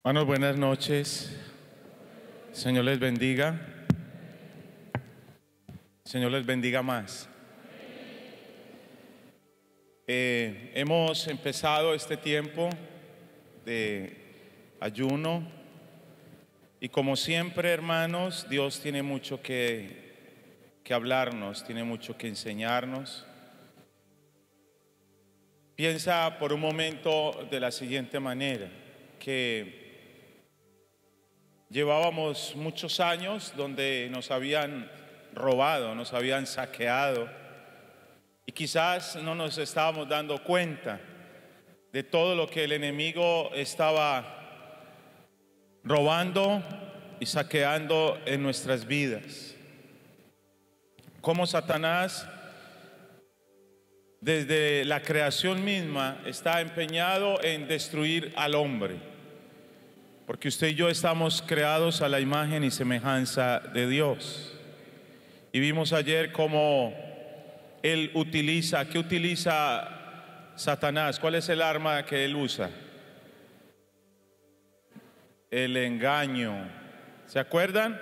Hermanos, buenas noches. Señor les bendiga. Señor les bendiga más. Hemos empezado este tiempo de ayuno y como siempre, hermanos, Dios tiene mucho que hablarnos, tiene mucho que enseñarnos. Piensa por un momento de la siguiente manera, que llevábamos muchos años donde nos habían robado, nos habían saqueado y quizás no nos estábamos dando cuenta de todo lo que el enemigo estaba robando y saqueando en nuestras vidas. Como Satanás desde la creación misma está empeñado en destruir al hombre, porque usted y yo estamos creados a la imagen y semejanza de Dios. Y vimos ayer cómo él utiliza, ¿qué utiliza Satanás? ¿Cuál es el arma que él usa? El engaño. ¿Se acuerdan?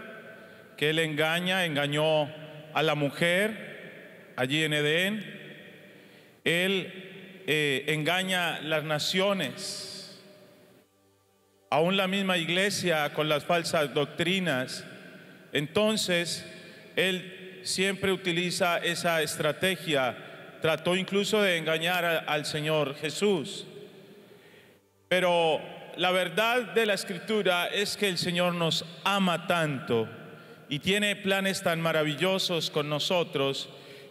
Que él engañó a la mujer allí en Edén. Él engaña las naciones. Aún la misma iglesia con las falsas doctrinas. Entonces, él siempre utiliza esa estrategia. Trató incluso de engañar al Señor Jesús. Pero la verdad de la Escritura es que el Señor nos ama tanto y tiene planes tan maravillosos con nosotros,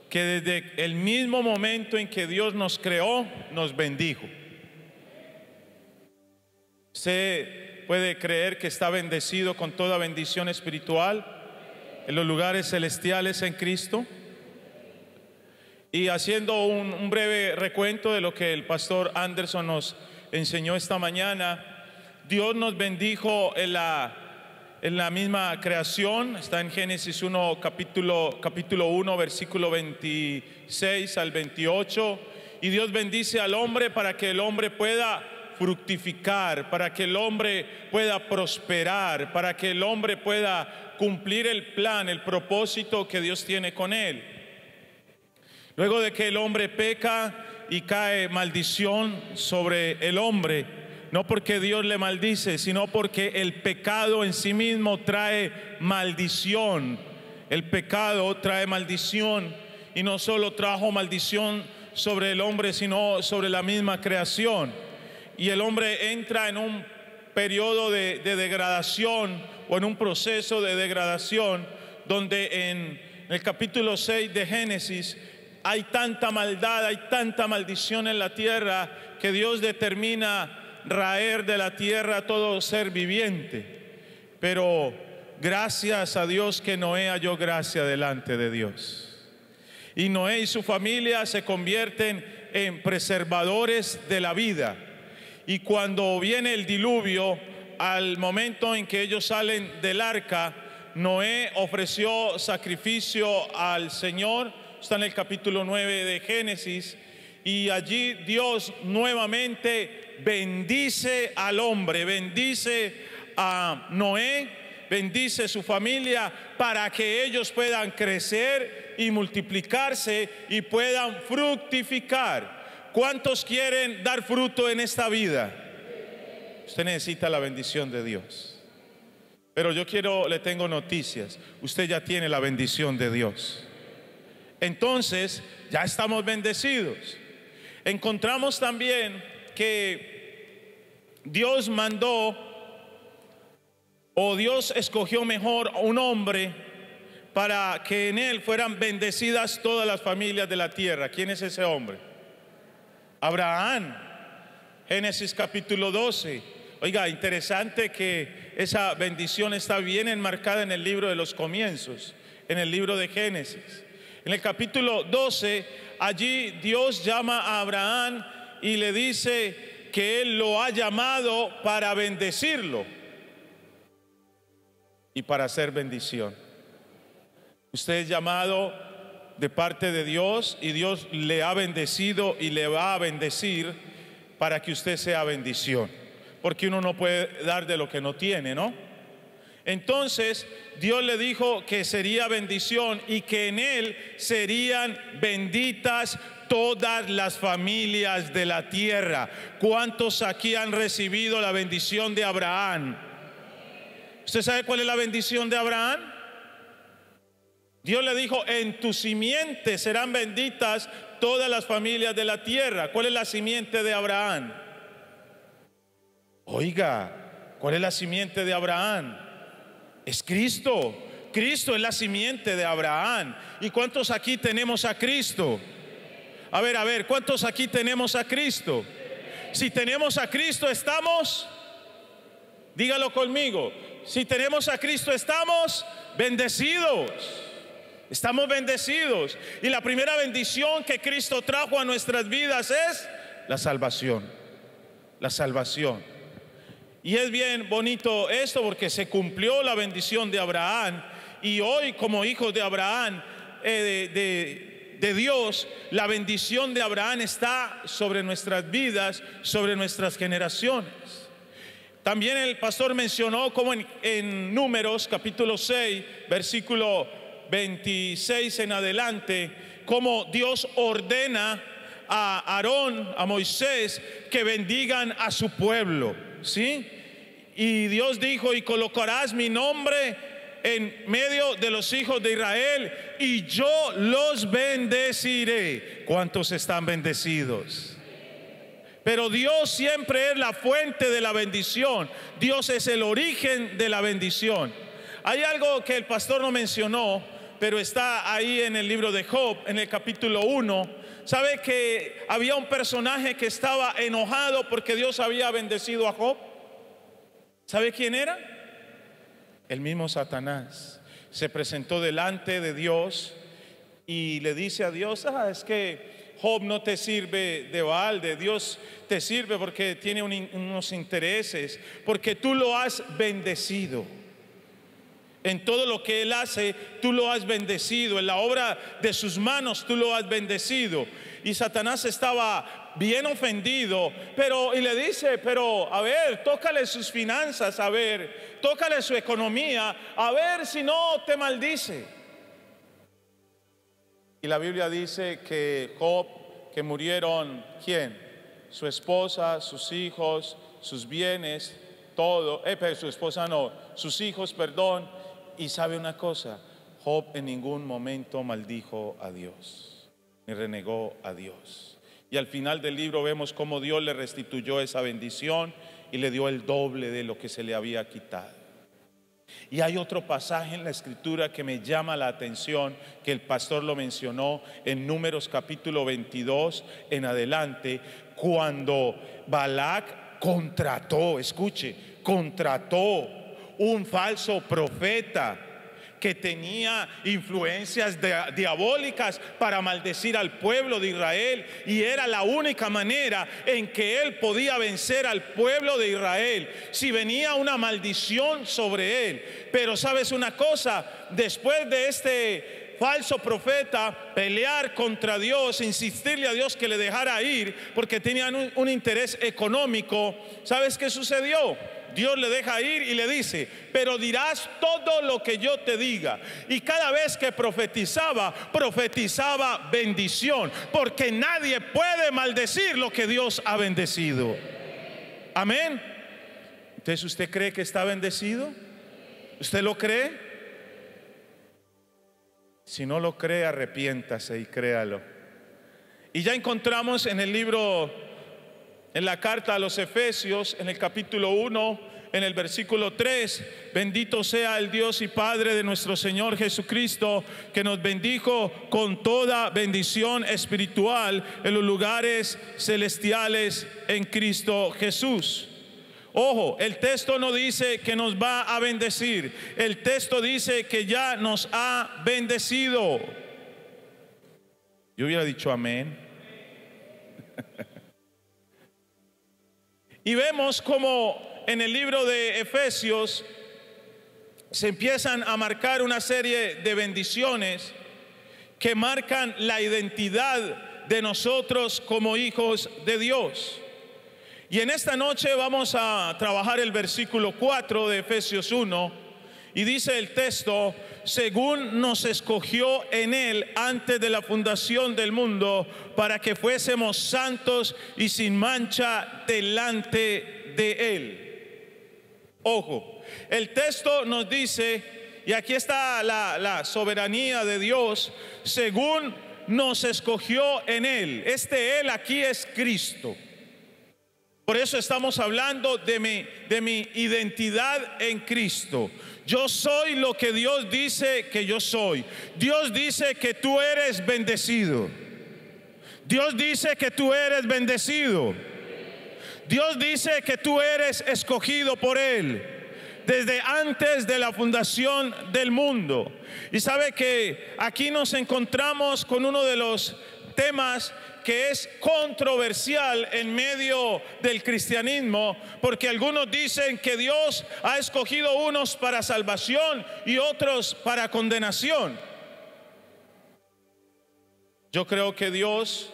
que desde el mismo momento en que Dios nos creó, nos bendijo. ¿Usted puede creer que está bendecido con toda bendición espiritual en los lugares celestiales en Cristo? Y haciendo un breve recuento de lo que el pastor Anderson nos enseñó esta mañana, Dios nos bendijo en la misma creación. Está en Génesis 1, capítulo 1, versículo 26 al 28. Y Dios bendice al hombre para que el hombre pueda fructificar, para que el hombre pueda prosperar, para que el hombre pueda cumplir el plan, el propósito que Dios tiene con él. Luego de que el hombre peca y cae maldición sobre el hombre, no porque Dios le maldice, sino porque el pecado en sí mismo trae maldición. El pecado trae maldición, y no solo trajo maldición sobre el hombre, sino sobre la misma creación. Y el hombre entra en un periodo de degradación, o en un proceso de degradación, donde en el capítulo 6 de Génesis hay tanta maldad, hay tanta maldición en la tierra, que Dios determina raer de la tierra todo ser viviente. Pero gracias a Dios que Noé halló gracia delante de Dios, y Noé y su familia se convierten en preservadores de la vida. Y cuando viene el diluvio, al momento en que ellos salen del arca, Noé ofreció sacrificio al Señor. Está en el capítulo 9 de Génesis. Y allí Dios nuevamente bendice al hombre, bendice a Noé, bendice su familia, para que ellos puedan crecer y multiplicarse y puedan fructificar. ¿Cuántos quieren dar fruto en esta vida? Usted necesita la bendición de Dios. Pero le tengo noticias. Usted ya tiene la bendición de Dios. Entonces, ya estamos bendecidos. Encontramos también que Dios Dios escogió mejor a un hombre para que en él fueran bendecidas todas las familias de la tierra. ¿Quién es ese hombre? Abraham. Génesis capítulo 12. Oiga, interesante que esa bendición está bien enmarcada en el libro de los comienzos, en el libro de Génesis. En el capítulo 12, allí Dios llama a Abraham y le dice que Él lo ha llamado para bendecirlo y para hacer bendición. Usted es llamado de parte de Dios, y Dios le ha bendecido y le va a bendecir para que usted sea bendición. porque uno no puede dar de lo que no tiene, ¿no? Entonces Dios le dijo que sería bendición y que en él serían benditas todas las familias de la tierra. ¿Cuántos aquí han recibido la bendición de Abraham? ¿Usted sabe cuál es la bendición de Abraham? Dios le dijo: en tu simiente serán benditas todas las familias de la tierra. ¿Cuál es la simiente de Abraham? Oiga, ¿cuál es la simiente de Abraham? Es Cristo. Cristo es la simiente de Abraham. ¿Y cuántos aquí tenemos a Cristo? A ver, ¿cuántos aquí tenemos a Cristo? Si tenemos a Cristo, estamos, dígalo conmigo, si tenemos a Cristo, estamos bendecidos. Estamos bendecidos. Y la primera bendición que Cristo trajo a nuestras vidas es la salvación. La salvación. Y es bien bonito esto, porque se cumplió la bendición de Abraham. Y hoy, como hijos de Abraham, de Dios, la bendición de Abraham está sobre nuestras vidas, sobre nuestras generaciones. También el pastor mencionó como en Números capítulo 6, versículo 26 en adelante, como Dios ordena a Aarón, a Moisés, que bendigan a su pueblo, ¿sí? Y Dios dijo: y colocarás mi nombre en medio de los hijos de Israel, y yo los bendeciré. ¿Cuántos están bendecidos? Pero Dios siempre es la fuente de la bendición. Dios es el origen de la bendición. Hay algo que el pastor no mencionó, pero está ahí en el libro de Job, en el capítulo 1. ¿Sabe que había un personaje que estaba enojado porque Dios había bendecido a Job? ¿Sabe quién era? El mismo Satanás. Se presentó delante de Dios y le dice a Dios: es que Job no te sirve de balde, Dios te sirve porque tiene unos intereses, porque tú lo has bendecido. En todo lo que él hace, tú lo has bendecido. En la obra de sus manos, tú lo has bendecido. Y Satanás estaba bien ofendido, y le dice: pero a ver, tócale sus finanzas, a ver, tócale su economía, a ver si no te maldice. Y la Biblia dice que Job, que murieron, ¿quién? Su esposa, sus hijos, sus bienes, todo. Pero su esposa no, sus hijos, perdón. Y sabe una cosa, Job en ningún momento maldijo a Dios, ni renegó a Dios. Y al final del libro vemos cómo Dios le restituyó esa bendición y le dio el doble de lo que se le había quitado. Y hay otro pasaje en la escritura que me llama la atención, que el pastor lo mencionó en Números capítulo 22 en adelante, cuando Balac contrató, escuche, contrató un falso profeta que tenía influencias diabólicas para maldecir al pueblo de Israel, y era la única manera en que él podía vencer al pueblo de Israel, si venía una maldición sobre él. Pero sabes una cosa, después de este falso profeta pelear contra Dios, insistirle a Dios que le dejara ir porque tenían un interés económico, ¿sabes qué sucedió? Dios le deja ir y le dice: pero dirás todo lo que yo te diga. Y cada vez que profetizaba, profetizaba bendición, porque nadie puede maldecir lo que Dios ha bendecido. Amén. Entonces, ¿usted cree que está bendecido? ¿Usted lo cree? Si no lo cree, arrepiéntase y créalo. Y ya encontramos en el libro, en la carta a los Efesios, en el capítulo 1, en el versículo 3: bendito sea el Dios y Padre de nuestro Señor Jesucristo, que nos bendijo con toda bendición espiritual en los lugares celestiales en Cristo Jesús. Ojo, el texto no dice que nos va a bendecir, el texto dice que ya nos ha bendecido. Yo hubiera dicho amén. Y vemos como en el libro de Efesios se empiezan a marcar una serie de bendiciones que marcan la identidad de nosotros como hijos de Dios. Y en esta noche vamos a trabajar el versículo 4 de Efesios 1. Y dice el texto: según nos escogió en Él antes de la fundación del mundo, para que fuésemos santos y sin mancha delante de Él. Ojo, el texto nos dice, y aquí está la soberanía de Dios, según nos escogió en Él. Este Él aquí es Cristo. Por eso estamos hablando de mi identidad en Cristo. Yo soy lo que Dios dice que yo soy. Dios dice que tú eres bendecido. Dios dice que tú eres bendecido. Dios dice que tú eres escogido por Él desde antes de la fundación del mundo. Y sabe que aquí nos encontramos con uno de los temas que es controversial en medio del cristianismo, porque algunos dicen que Dios ha escogido unos para salvación y otros para condenación. Yo creo que Dios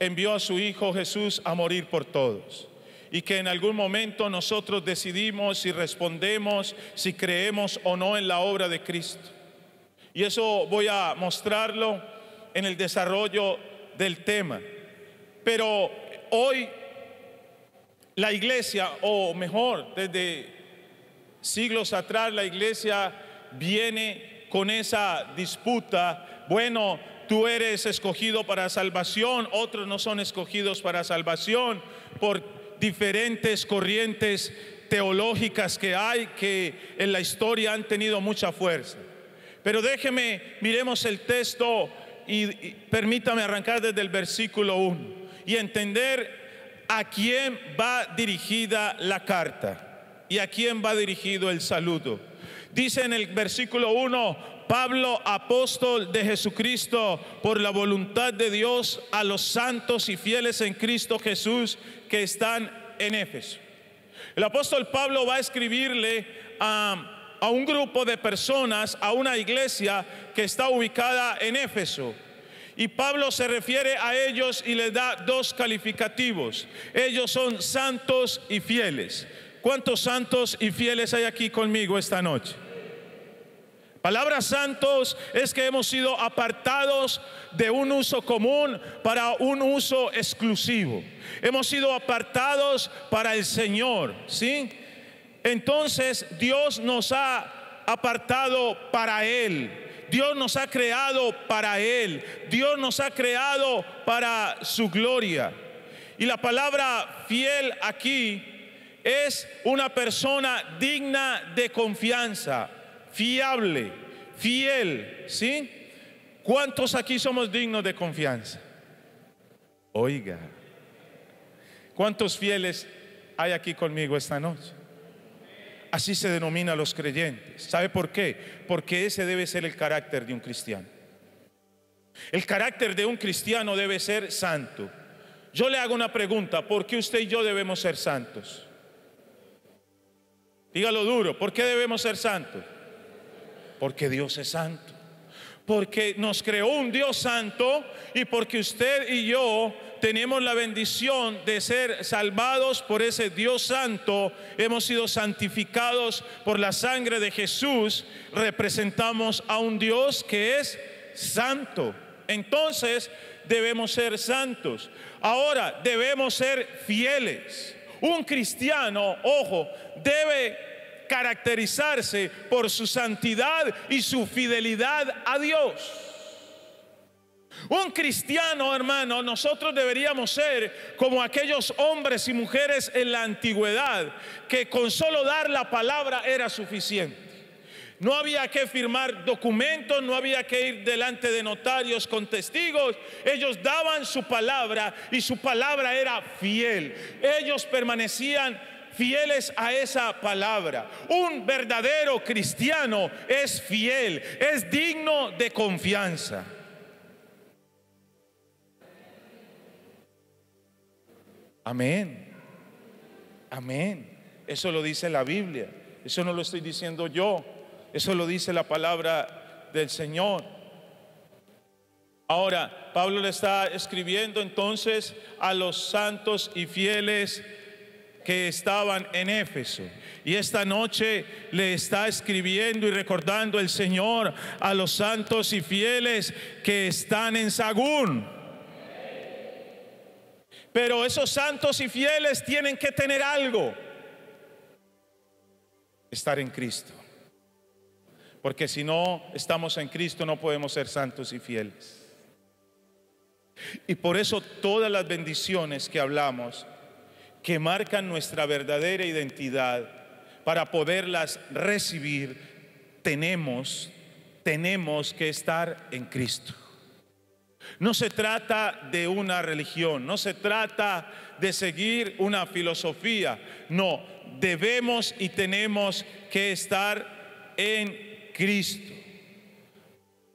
envió a su Hijo Jesús a morir por todos, y que en algún momento nosotros decidimos si respondemos, si creemos o no en la obra de Cristo. Y eso voy a mostrarlo en el desarrollo del tema. Pero hoy la iglesia, o mejor, desde siglos atrás, la iglesia viene con esa disputa. Bueno, tú eres escogido para salvación, otros no son escogidos para salvación, por diferentes corrientes teológicas que hay, que en la historia han tenido mucha fuerza. Pero miremos el texto y permítame arrancar desde el versículo 1 y entender a quién va dirigida la carta y a quién va dirigido el saludo. Dice en el versículo 1: Pablo, apóstol de Jesucristo, por la voluntad de Dios, a los santos y fieles en Cristo Jesús que están en Éfeso. El apóstol Pablo va a escribirle a un grupo de personas, a una iglesia que está ubicada en Éfeso. Y Pablo se refiere a ellos y les da dos calificativos. Ellos son santos y fieles. ¿Cuántos santos y fieles hay aquí conmigo esta noche? Palabra santos es que hemos sido apartados de un uso común para un uso exclusivo. Hemos sido apartados para el Señor, ¿sí? Entonces Dios nos ha apartado para Él. Dios nos ha creado para Él. Dios nos ha creado para su gloria. Y la palabra fiel aquí es una persona digna de confianza, fiable, fiel, ¿sí? ¿Cuántos aquí somos dignos de confianza? Oiga, ¿cuántos fieles hay aquí conmigo esta noche? Así se denomina a los creyentes. ¿Sabe por qué? Porque ese debe ser el carácter de un cristiano. El carácter de un cristiano debe ser santo. Yo le hago una pregunta: ¿por qué usted y yo debemos ser santos? Dígalo duro. ¿Por qué debemos ser santos? Porque Dios es santo. Porque nos creó un Dios santo, y porque usted y yo tenemos la bendición de ser salvados por ese Dios santo. Hemos sido santificados por la sangre de Jesús. Representamos a un Dios que es santo. Entonces debemos ser santos. Ahora debemos ser fieles. Un cristiano, ojo, debe caracterizarse por su santidad y su fidelidad a Dios. Un cristiano, hermano, nosotros deberíamos ser como aquellos hombres y mujeres en la antigüedad, que con solo dar la palabra era suficiente. No había que firmar documentos, no había que ir delante de notarios con testigos. Ellos daban su palabra y su palabra era fiel. Ellos permanecían fieles a esa palabra. Un verdadero cristiano es fiel, es digno de confianza. Amén. Amén. Eso lo dice la Biblia. Eso no lo estoy diciendo yo. Eso lo dice la palabra del Señor. Ahora, Pablo le está escribiendo entonces a los santos y fieles que estaban en Éfeso. Y esta noche le está escribiendo y recordando el Señor a los santos y fieles que están en Sagún. Pero esos santos y fieles tienen que tener algo: estar en Cristo. Porque si no estamos en Cristo no podemos ser santos y fieles. Y por eso todas las bendiciones que hablamos, que marcan nuestra verdadera identidad, para poderlas recibir, tenemos que estar en Cristo. No se trata de una religión, no se trata de seguir una filosofía, no, debemos y tenemos que estar en Cristo.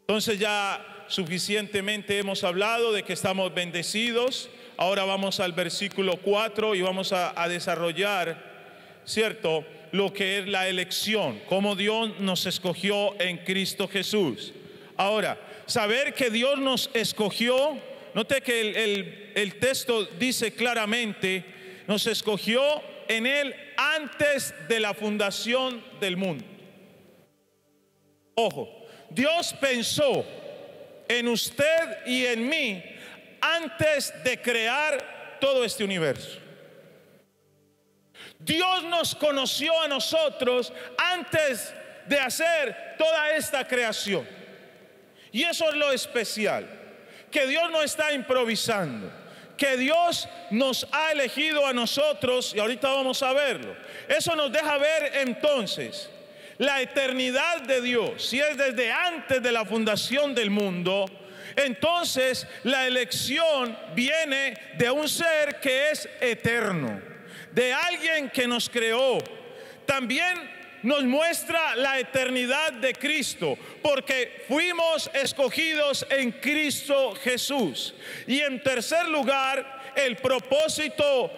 Entonces ya suficientemente hemos hablado de que estamos bendecidos. Ahora vamos al versículo 4 y vamos a desarrollar, ¿cierto?, lo que es la elección, cómo Dios nos escogió en Cristo Jesús. Ahora, saber que Dios nos escogió, note que el texto dice claramente, nos escogió en Él antes de la fundación del mundo. Ojo, Dios pensó en usted y en mí antes de crear todo este universo. Dios nos conoció a nosotros antes de hacer toda esta creación. Y eso es lo especial, que Dios no está improvisando, que Dios nos ha elegido a nosotros, y ahorita vamos a verlo. Eso nos deja ver entonces la eternidad de Dios. Si es desde antes de la fundación del mundo, entonces la elección viene de un ser que es eterno, de alguien que nos creó. También nos muestra la eternidad de Cristo, porque fuimos escogidos en Cristo Jesús. Y en tercer lugar, el propósito,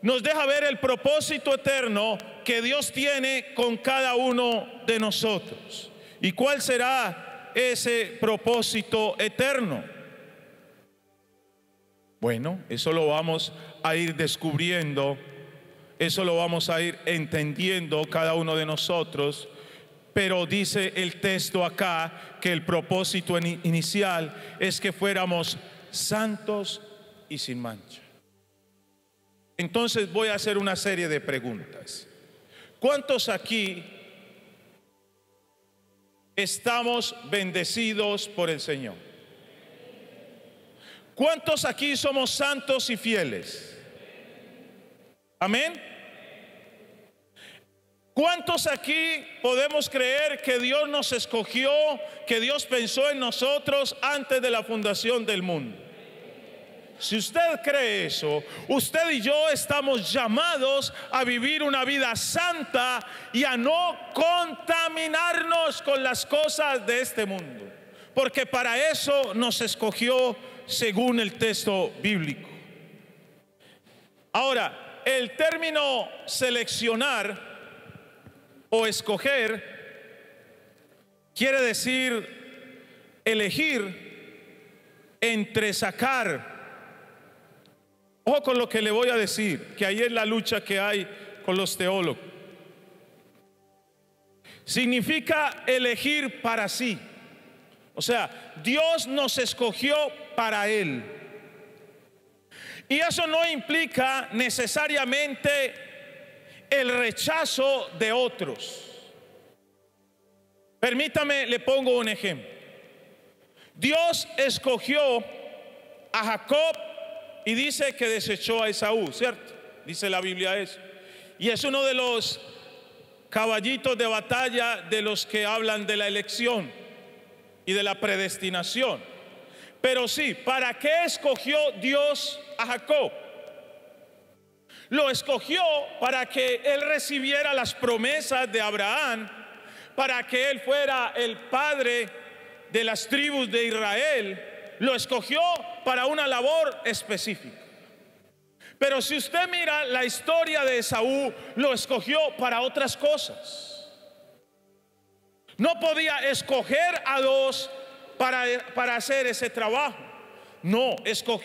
nos deja ver el propósito eterno que Dios tiene con cada uno de nosotros. ¿Y cuál será ese propósito eterno? Bueno, eso lo vamos a ir descubriendo, eso lo vamos a ir entendiendo cada uno de nosotros. Pero dice el texto acá que el propósito inicial es que fuéramos santos y sin mancha. Entonces voy a hacer una serie de preguntas. ¿Cuántos aquí estamos bendecidos por el Señor? ¿Cuántos aquí somos santos y fieles? Amén. ¿Cuántos aquí podemos creer que Dios nos escogió, que Dios pensó en nosotros antes de la fundación del mundo? Si usted cree eso, usted y yo estamos llamados a vivir una vida santa y a no contaminarnos con las cosas de este mundo, porque para eso nos escogió según el texto bíblico. Ahora, el término seleccionar o escoger quiere decir elegir entre sacar. Ojo con lo que le voy a decir, que ahí es la lucha que hay con los teólogos. Significa elegir para sí. O sea, Dios nos escogió para Él. Y eso no implica necesariamente el rechazo de otros. Permítame, le pongo un ejemplo. Dios escogió a Jacob y dice que desechó a Esaú, ¿cierto? Dice la Biblia eso. Y es uno de los caballitos de batalla de los que hablan de la elección y de la predestinación. Pero sí, ¿para qué escogió Dios a Jacob? Lo escogió para que él recibiera las promesas de Abraham, para que él fuera el padre de las tribus de Israel. Lo escogió para una labor específica. Pero si usted mira la historia de Esaú, lo escogió para otras cosas. No podía escoger a dos para hacer ese trabajo. No,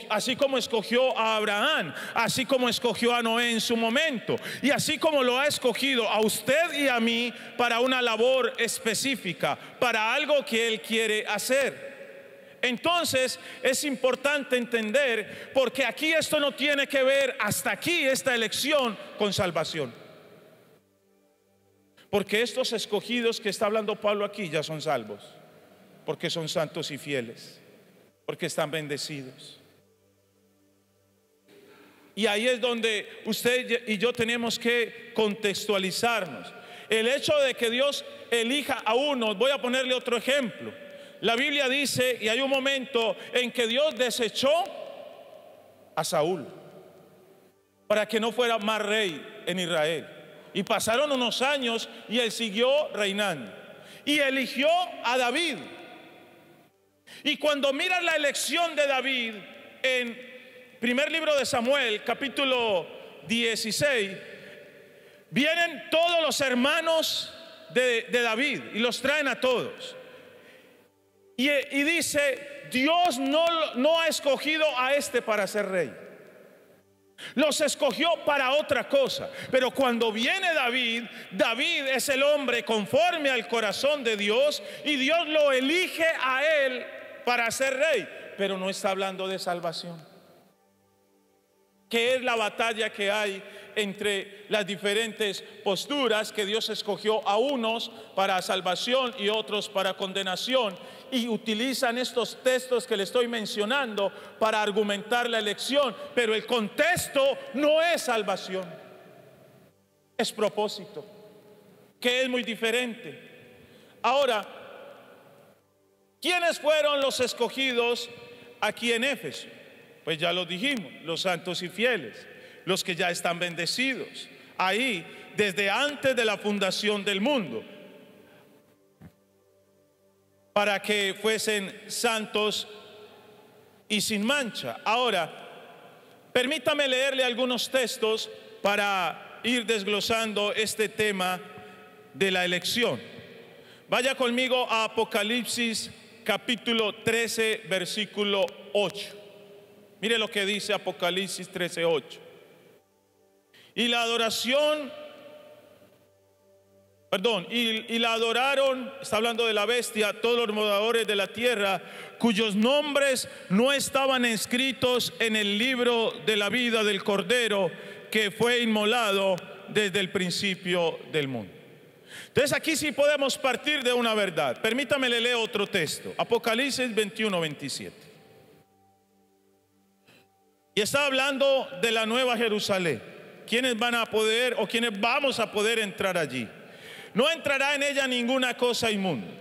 así como escogió a Abraham, así como escogió a Noé en su momento, y así como lo ha escogido a usted y a mí para una labor específica, para algo que Él quiere hacer. Entonces es importante entender, porque aquí esto no tiene que ver, hasta aquí, esta elección, con salvación. Porque estos escogidos que está hablando Pablo aquí ya son salvos, porque son santos y fieles, porque están bendecidos. Y ahí es donde usted y yo tenemos que contextualizarnos. El hecho de que Dios elija a uno, voy a ponerle otro ejemplo. La Biblia dice, y hay un momento en que Dios desechó a Saúl para que no fuera más rey en Israel. Y pasaron unos años y él siguió reinando. Y eligió a David. Y cuando miras la elección de David en primer libro de Samuel, capítulo 16, vienen todos los hermanos de David y los traen a todos. Y dice, Dios no ha escogido a este para ser rey. Los escogió para otra cosa. Pero cuando viene David, David es el hombre conforme al corazón de Dios, y Dios lo elige a él para ser rey. Pero no está hablando de salvación, que es la batalla que hay entre las diferentes posturas, que Dios escogió a unos para salvación y otros para condenación, y utilizan estos textos que le estoy mencionando para argumentar la elección. Pero el contexto no es salvación, es propósito, que es muy diferente. Ahora, ¿quiénes fueron los escogidos aquí en Éfeso? Pues ya lo dijimos, los santos y fieles, los que ya están bendecidos ahí desde antes de la fundación del mundo, para que fuesen santos y sin mancha. Ahora, permítame leerle algunos textos para ir desglosando este tema de la elección. Vaya conmigo a Apocalipsis capítulo 13, versículo 8. Mire lo que dice Apocalipsis 13:8. Y la adoración, y la adoraron, está hablando de la bestia, todos los moradores de la tierra, cuyos nombres no estaban escritos en el libro de la vida del Cordero, que fue inmolado desde el principio del mundo. Entonces aquí sí podemos partir de una verdad. Permítame le leo otro texto, Apocalipsis 21:27. Y está hablando de la nueva Jerusalén. ¿Quiénes van a poder, o quiénes vamos a poder entrar allí? No entrará en ella ninguna cosa inmunda,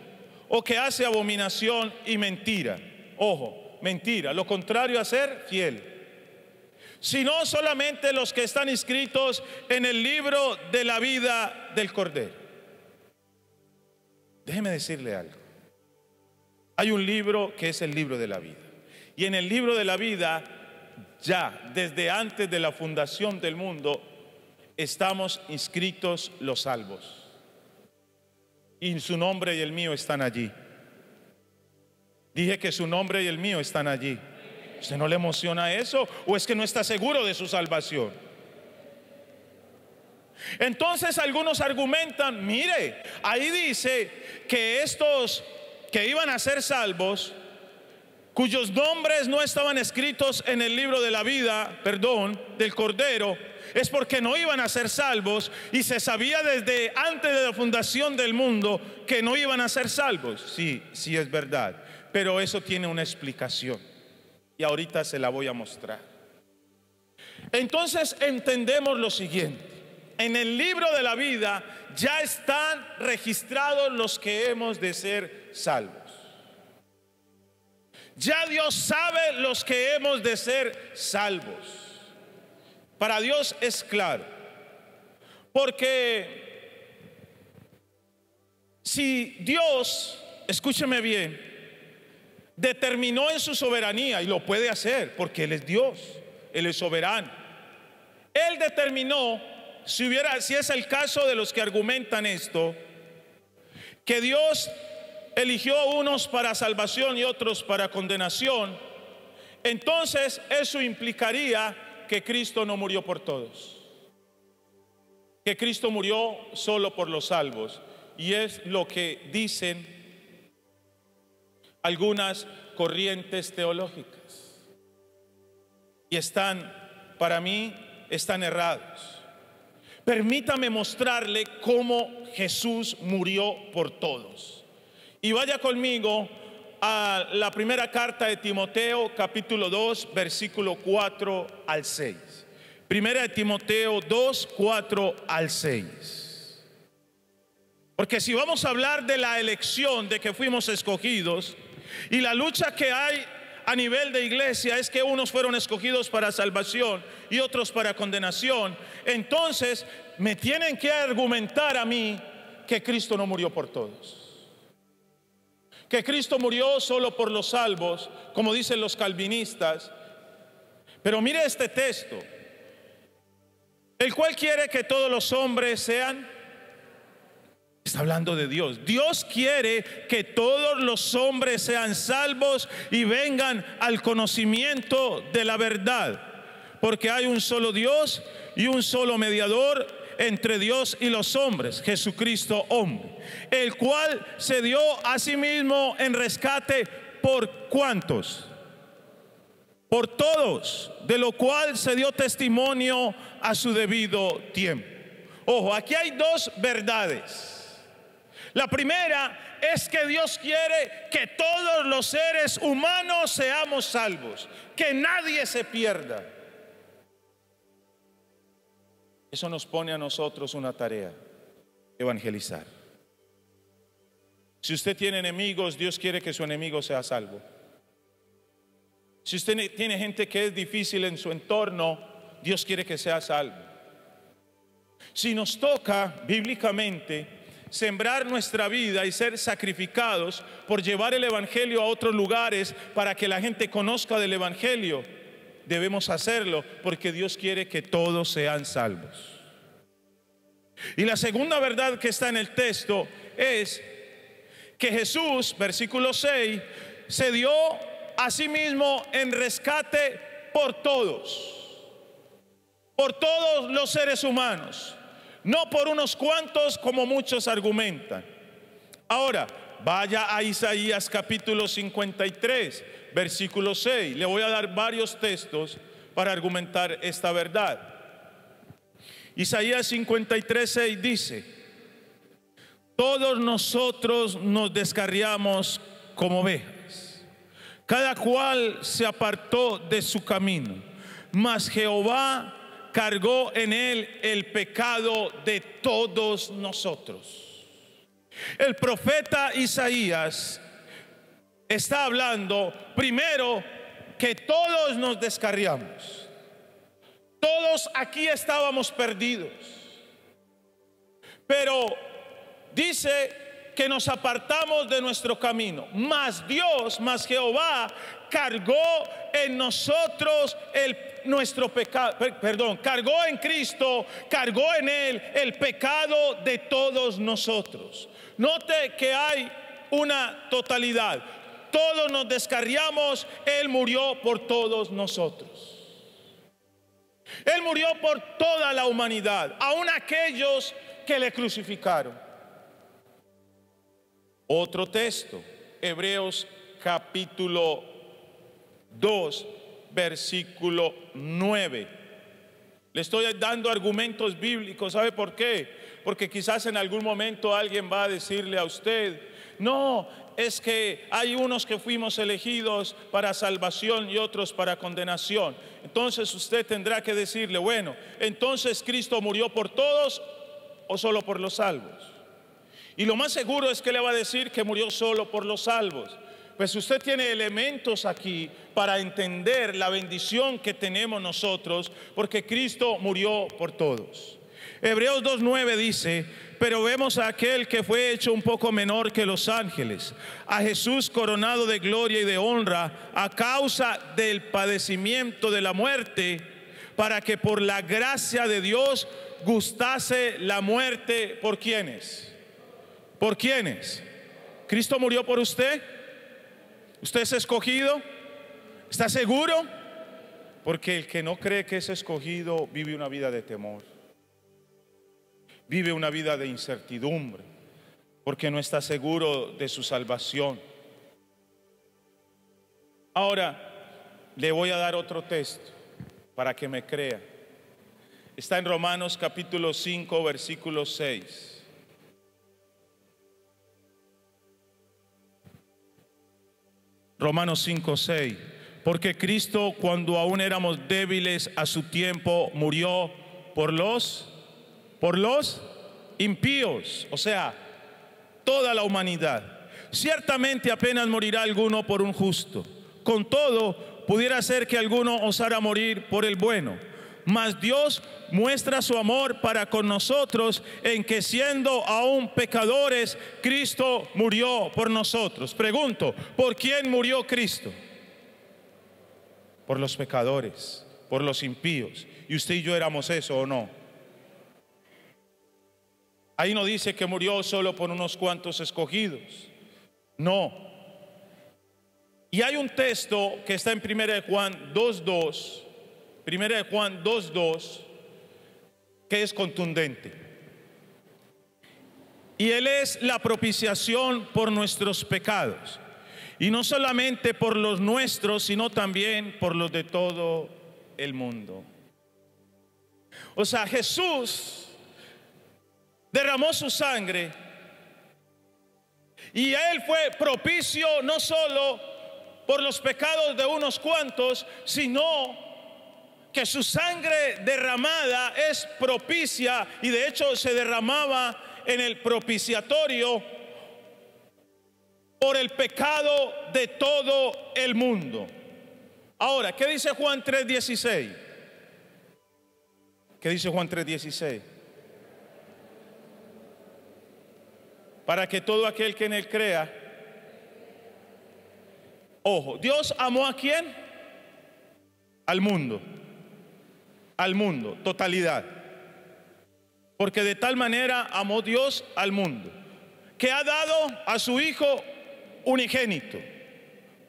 o que hace abominación y mentira. Ojo, mentira, lo contrario a ser fiel. Sino solamente los que están inscritos en el libro de la vida del Cordero. Déjeme decirle algo. Hay un libro que es el libro de la vida. Y en el libro de la vida, ya desde antes de la fundación del mundo, estamos inscritos los salvos. Y su nombre y el mío están allí. Dije que su nombre y el mío están allí. ¿Usted no le emociona eso? ¿O es que no está seguro de su salvación? Entonces algunos argumentan, mire, ahí dice que estos que iban a ser salvos, cuyos nombres no estaban escritos en el libro de la vida, del Cordero, es porque no iban a ser salvos, y se sabía desde antes de la fundación del mundo que no iban a ser salvos. Sí, sí es verdad, pero eso tiene una explicación y ahorita se la voy a mostrar. Entonces entendemos lo siguiente: en el libro de la vida ya están registrados los que hemos de ser salvos. Ya Dios sabe los que hemos de ser salvos. Para Dios es claro, porque si Dios, escúcheme bien, determinó en su soberanía, y lo puede hacer porque Él es Dios, Él es soberano, Él determinó, si es el caso de los que argumentan esto, que Dios eligió a unos para salvación y otros para condenación. entonces eso implicaría que Cristo no murió por todos, que Cristo murió solo por los salvos. Y es lo que dicen algunas corrientes teológicas. Y para mí, están errados. Permítame mostrarle cómo Jesús murió por todos. Y vaya conmigo a la primera carta de Timoteo, capítulo 2, versículo 4 al 6. Primera de Timoteo 2, 4 al 6. Porque si vamos a hablar de la elección, de que fuimos escogidos, y la lucha que hay a nivel de iglesia es que unos fueron escogidos para salvación y otros para condenación, entonces me tienen que argumentar a mí que Cristo no murió por todos, que Cristo murió solo por los salvos, como dicen los calvinistas. Pero mire este texto, el cual quiere que todos los hombres sean... Está hablando de Dios. Dios quiere que todos los hombres sean salvos y vengan al conocimiento de la verdad, porque hay un solo Dios y un solo mediador entre Dios y los hombres, Jesucristo hombre, el cual se dio a sí mismo en rescate por ¿cuántos? Por todos, de lo cual se dio testimonio a su debido tiempo. Ojo, aquí hay dos verdades. La primera es que Dios quiere que todos los seres humanos seamos salvos, que nadie se pierda. Eso nos pone a nosotros una tarea: evangelizar. Si usted tiene enemigos, Dios quiere que su enemigo sea salvo. Si usted tiene gente que es difícil en su entorno, Dios quiere que sea salvo. Si nos toca bíblicamente sembrar nuestra vida y ser sacrificados por llevar el evangelio a otros lugares para que la gente conozca del evangelio, debemos hacerlo porque Dios quiere que todos sean salvos. Y la segunda verdad que está en el texto es que Jesús, versículo 6, se dio a sí mismo en rescate por todos los seres humanos, no por unos cuantos como muchos argumentan. Ahora, vaya a Isaías capítulo 53, versículo 6. Le voy a dar varios textos para argumentar esta verdad. Isaías 53, 6 dice: todos nosotros nos descarriamos como ovejas, cada cual se apartó de su camino, mas Jehová cargó en él el pecado de todos nosotros. El profeta Isaías está hablando primero que todos nos descarriamos. Todos aquí estábamos perdidos, pero dice que nos apartamos de nuestro camino, mas Dios, mas Jehová cargó en nosotros nuestro pecado, cargó en Cristo, cargó en él el pecado de todos nosotros. Note que hay una totalidad. Todos nos descarriamos, él murió por todos nosotros. Él murió por toda la humanidad, aun aquellos que le crucificaron. Otro texto, Hebreos capítulo 2, versículo 9. Le estoy dando argumentos bíblicos. ¿Sabe por qué? Porque quizás en algún momento alguien va a decirle a usted: no, es que hay unos que fuimos elegidos para salvación y otros para condenación. Entonces usted tendrá que decirle: bueno, entonces Cristo murió por todos o solo por los salvos. Y lo más seguro es que le va a decir que murió solo por los salvos. Pues usted tiene elementos aquí para entender la bendición que tenemos nosotros, porque Cristo murió por todos. Hebreos 2:9 dice: pero vemos a aquel que fue hecho un poco menor que los ángeles, a Jesús coronado de gloria y de honra a causa del padecimiento de la muerte, para que por la gracia de Dios gustase la muerte. ¿Por quiénes? ¿Por quiénes? ¿Cristo murió por usted? ¿Usted es escogido? ¿Está seguro? Porque el que no cree que es escogido vive una vida de temor, vive una vida de incertidumbre, porque no está seguro de su salvación. Ahora, le voy a dar otro texto para que me crea. Está en Romanos capítulo 5, versículo 6. Romanos 5, 6. Porque Cristo, cuando aún éramos débiles, a su tiempo murió por los impíos, o sea, toda la humanidad. Ciertamente apenas morirá alguno por un justo. Con todo, pudiera ser que alguno osara morir por el bueno. Mas Dios muestra su amor para con nosotros en que, siendo aún pecadores, Cristo murió por nosotros. Pregunto, ¿por quién murió Cristo? Por los pecadores, por los impíos. ¿Y usted y yo éramos eso o no? Ahí no dice que murió solo por unos cuantos escogidos. No. Y hay un texto que está en 1 de Juan 2:2. 1 de Juan 2:2, que es contundente. Y Él es la propiciación por nuestros pecados. Y no solamente por los nuestros, sino también por los de todo el mundo. O sea, Jesús derramó su sangre y Él fue propicio no solo por los pecados de unos cuantos, sino que su sangre derramada es propicia, y de hecho se derramaba en el propiciatorio por el pecado de todo el mundo. Ahora, ¿qué dice Juan 3:16? ¿Qué dice Juan 3:16? Para que todo aquel que en Él crea. Ojo, Dios amó ¿a quién? Al mundo. Al mundo, totalidad. Porque de tal manera amó Dios al mundo, que ha dado a su Hijo unigénito,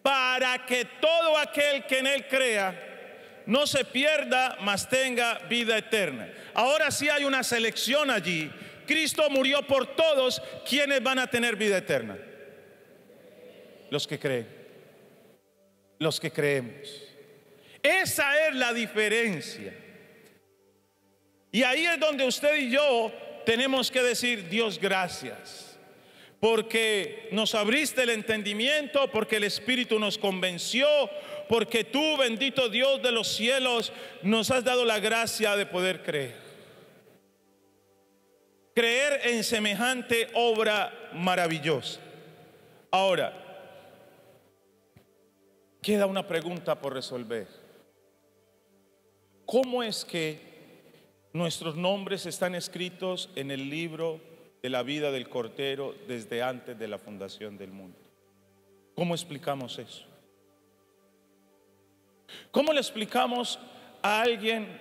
para que todo aquel que en Él crea no se pierda, mas tenga vida eterna. Ahora sí hay una selección allí. Cristo murió por todos. ¿Quiénes van a tener vida eterna? Los que creen, los que creemos. Esa es la diferencia. Y ahí es donde usted y yo tenemos que decir: Dios, gracias, porque nos abriste el entendimiento, porque el Espíritu nos convenció, porque tú, bendito Dios de los cielos, nos has dado la gracia de poder creer. Creer en semejante obra maravillosa. Ahora, queda una pregunta por resolver. ¿Cómo es que nuestros nombres están escritos en el libro de la vida del Cordero desde antes de la fundación del mundo? ¿Cómo explicamos eso? ¿Cómo le explicamos a alguien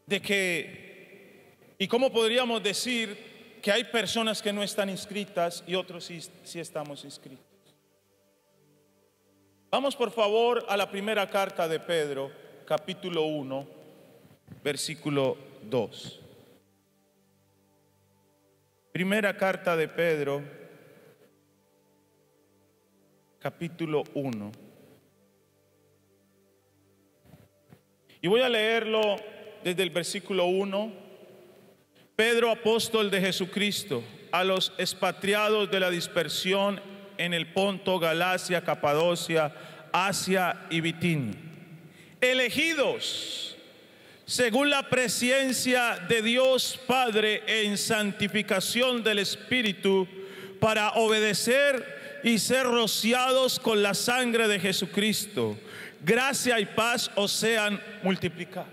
de que, y cómo podríamos decir que hay personas que no están inscritas y otros sí estamos inscritos? Vamos por favor a la primera carta de Pedro, capítulo 1, versículo 2. Primera carta de Pedro, capítulo 1. Y voy a leerlo desde el versículo 1. Pedro, apóstol de Jesucristo, a los expatriados de la dispersión en el Ponto, Galacia, Capadocia, Asia y Bitinia, elegidos según la presencia de Dios Padre en santificación del Espíritu, para obedecer y ser rociados con la sangre de Jesucristo. Gracia y paz os sean multiplicadas.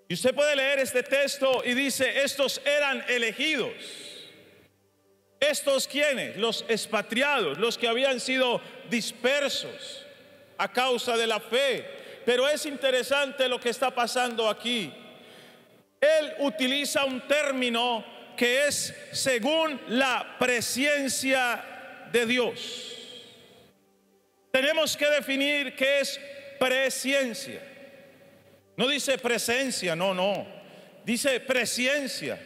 Y usted puede leer este texto y dice: estos eran elegidos. ¿Estos quiénes? Los expatriados, los que habían sido dispersos a causa de la fe. Pero es interesante lo que está pasando aquí. Él utiliza un término que es según la presencia de Dios. tenemos que definir qué es presciencia. No dice presencia, no, dice presciencia.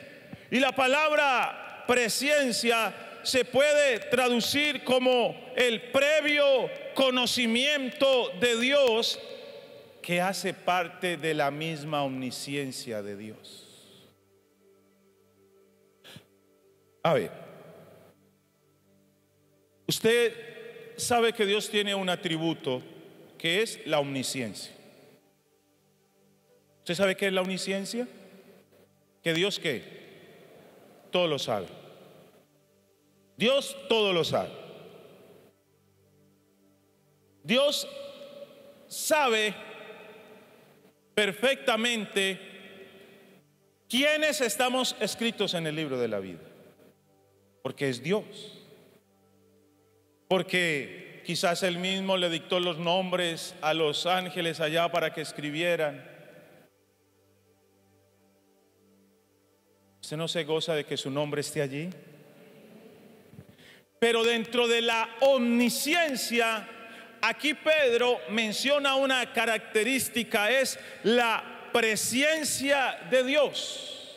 Y la palabra presciencia se puede traducir como el previo conocimiento de Dios, que hace parte de la misma omnisciencia de Dios. A ver, usted sabe que Dios tiene un atributo que es la omnisciencia. ¿Usted sabe qué es la omnisciencia? Que Dios, ¿qué? Todo lo sabe. Dios todo lo sabe. Dios sabe perfectamente quiénes estamos escritos en el libro de la vida, porque es Dios. Porque quizás Él mismo le dictó los nombres a los ángeles allá para que escribieran. ¿Usted no se goza de que su nombre esté allí? Pero dentro de la omnisciencia, aquí Pedro menciona una característica, es la presciencia de Dios.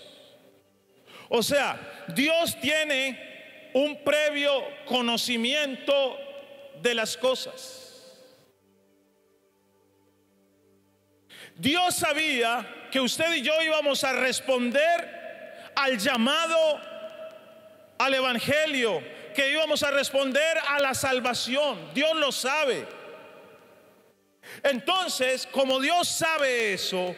O sea, Dios tiene un previo conocimiento de las cosas. Dios sabía que usted y yo íbamos a responder al llamado al evangelio, que íbamos a responder a la salvación. Dios lo sabe. Entonces, como Dios sabe eso,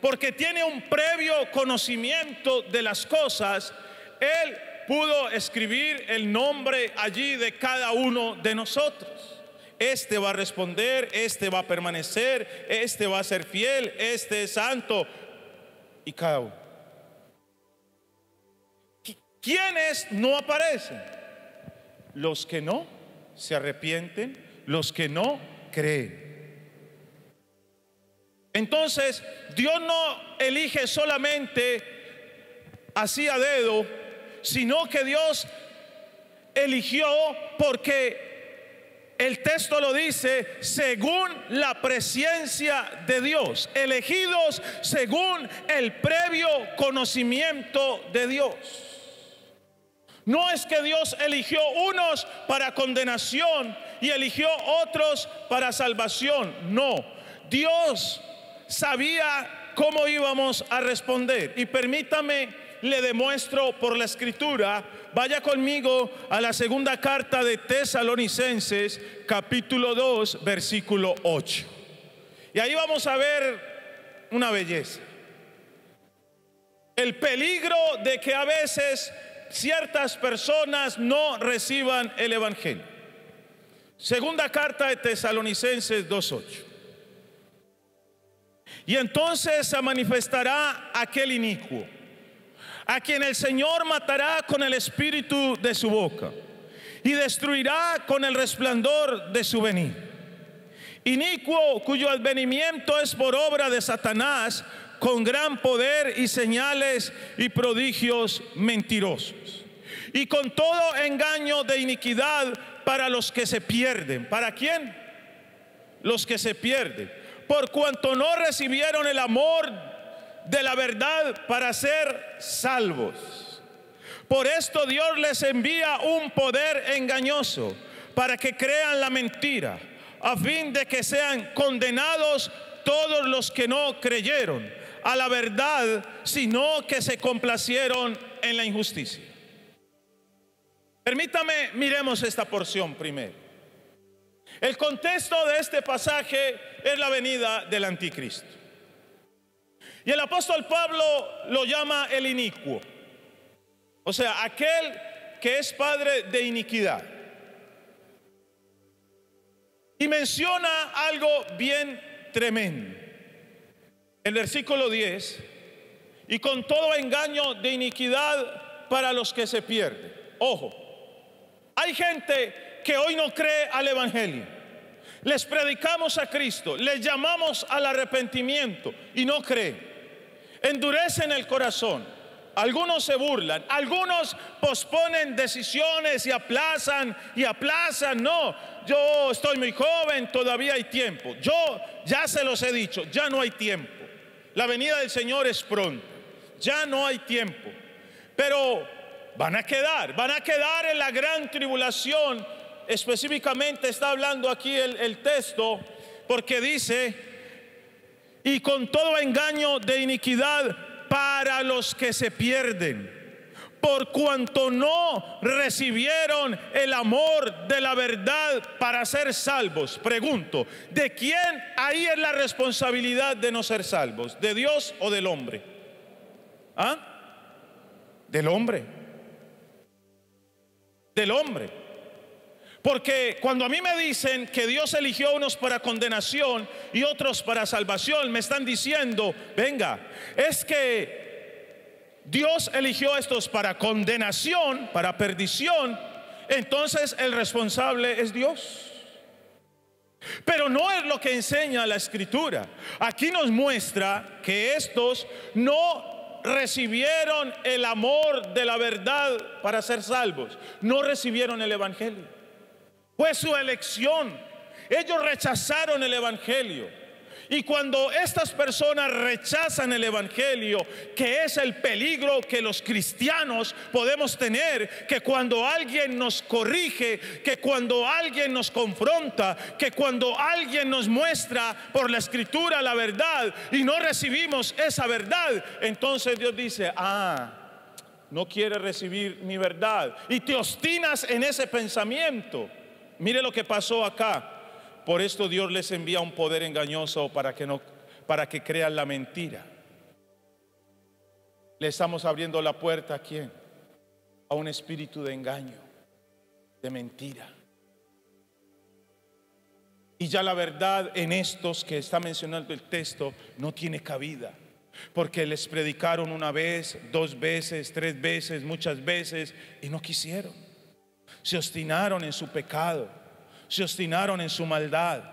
porque tiene un previo conocimiento de las cosas, Él pudo escribir el nombre allí de cada uno de nosotros. Este va a responder, este va a permanecer, este va a ser fiel, este es santo, y cada uno. ¿Quiénes no aparecen? Los que no se arrepienten, los que no creen. Entonces, Dios no elige solamente así a dedo, sino que Dios eligió porque el texto lo dice, según la presciencia de Dios, elegidos según el previo conocimiento de Dios. No es que Dios eligió unos para condenación y eligió otros para salvación. No, Dios sabía cómo íbamos a responder. Y permítame, le demuestro por la escritura. Vaya conmigo a la segunda carta de Tesalonicenses, capítulo 2, versículo 8. Y ahí vamos a ver una belleza. El peligro de que a veces ciertas personas no reciban el evangelio. Segunda carta de Tesalonicenses 2:8. Y entonces se manifestará aquel inicuo, a quien el Señor matará con el espíritu de su boca y destruirá con el resplandor de su venir. Inicuo, cuyo advenimiento es por obra de Satanás, con gran poder y señales y prodigios mentirosos, y con todo engaño de iniquidad para los que se pierden. ¿Para quién? Los que se pierden, por cuanto no recibieron el amor de la verdad para ser salvos. Por esto Dios les envía un poder engañoso para que crean la mentira, a fin de que sean condenados todos los que no creyeron a la verdad, sino que se complacieron en la injusticia. Permítame, miremos esta porción primero. El contexto de este pasaje es la venida del anticristo. Y el apóstol Pablo lo llama el inicuo, o sea, aquel que es padre de iniquidad. Y menciona algo bien tremendo. El versículo 10, y con todo engaño de iniquidad para los que se pierden. Ojo, hay gente que hoy no cree al evangelio. Les predicamos a Cristo, les llamamos al arrepentimiento y no creen. Endurecen el corazón. Algunos se burlan, algunos posponen decisiones y aplazan y aplazan. No, yo estoy muy joven, todavía hay tiempo. Yo ya se los he dicho, ya no hay tiempo. La venida del Señor es pronto, ya no hay tiempo. Pero van a quedar en la gran tribulación. Específicamente está hablando aquí el texto, porque dice: y con todo engaño de iniquidad para los que se pierden, por cuanto no recibieron el amor de la verdad para ser salvos. Pregunto, ¿de quién ahí es la responsabilidad de no ser salvos? ¿De Dios o del hombre? ¿Ah? Del hombre. Del hombre. Porque cuando a mí me dicen que Dios eligió a unos para condenación y otros para salvación, me están diciendo: venga, es que Dios eligió a estos para condenación, para perdición, entonces el responsable es Dios. Pero no es lo que enseña la Escritura. Aquí nos muestra que estos no recibieron el amor de la verdad para ser salvos, no recibieron el Evangelio. Fue su elección. Ellos rechazaron el Evangelio. Y cuando estas personas rechazan el Evangelio, que es el peligro que los cristianos podemos tener, que cuando alguien nos corrige, que cuando alguien nos confronta, que cuando alguien nos muestra por la Escritura la verdad y no recibimos esa verdad, entonces Dios dice: no quiere recibir mi verdad, y te obstinas en ese pensamiento. Mire lo que pasó acá. Por esto Dios les envía un poder engañoso para que crean la mentira. Le estamos abriendo la puerta ¿a quién? A un espíritu de engaño, de mentira. Y ya la verdad en estos que está mencionando el texto no tiene cabida, porque les predicaron una vez, 2 veces, 3 veces, muchas veces, y no quisieron. Se obstinaron en su pecado, se obstinaron en su maldad.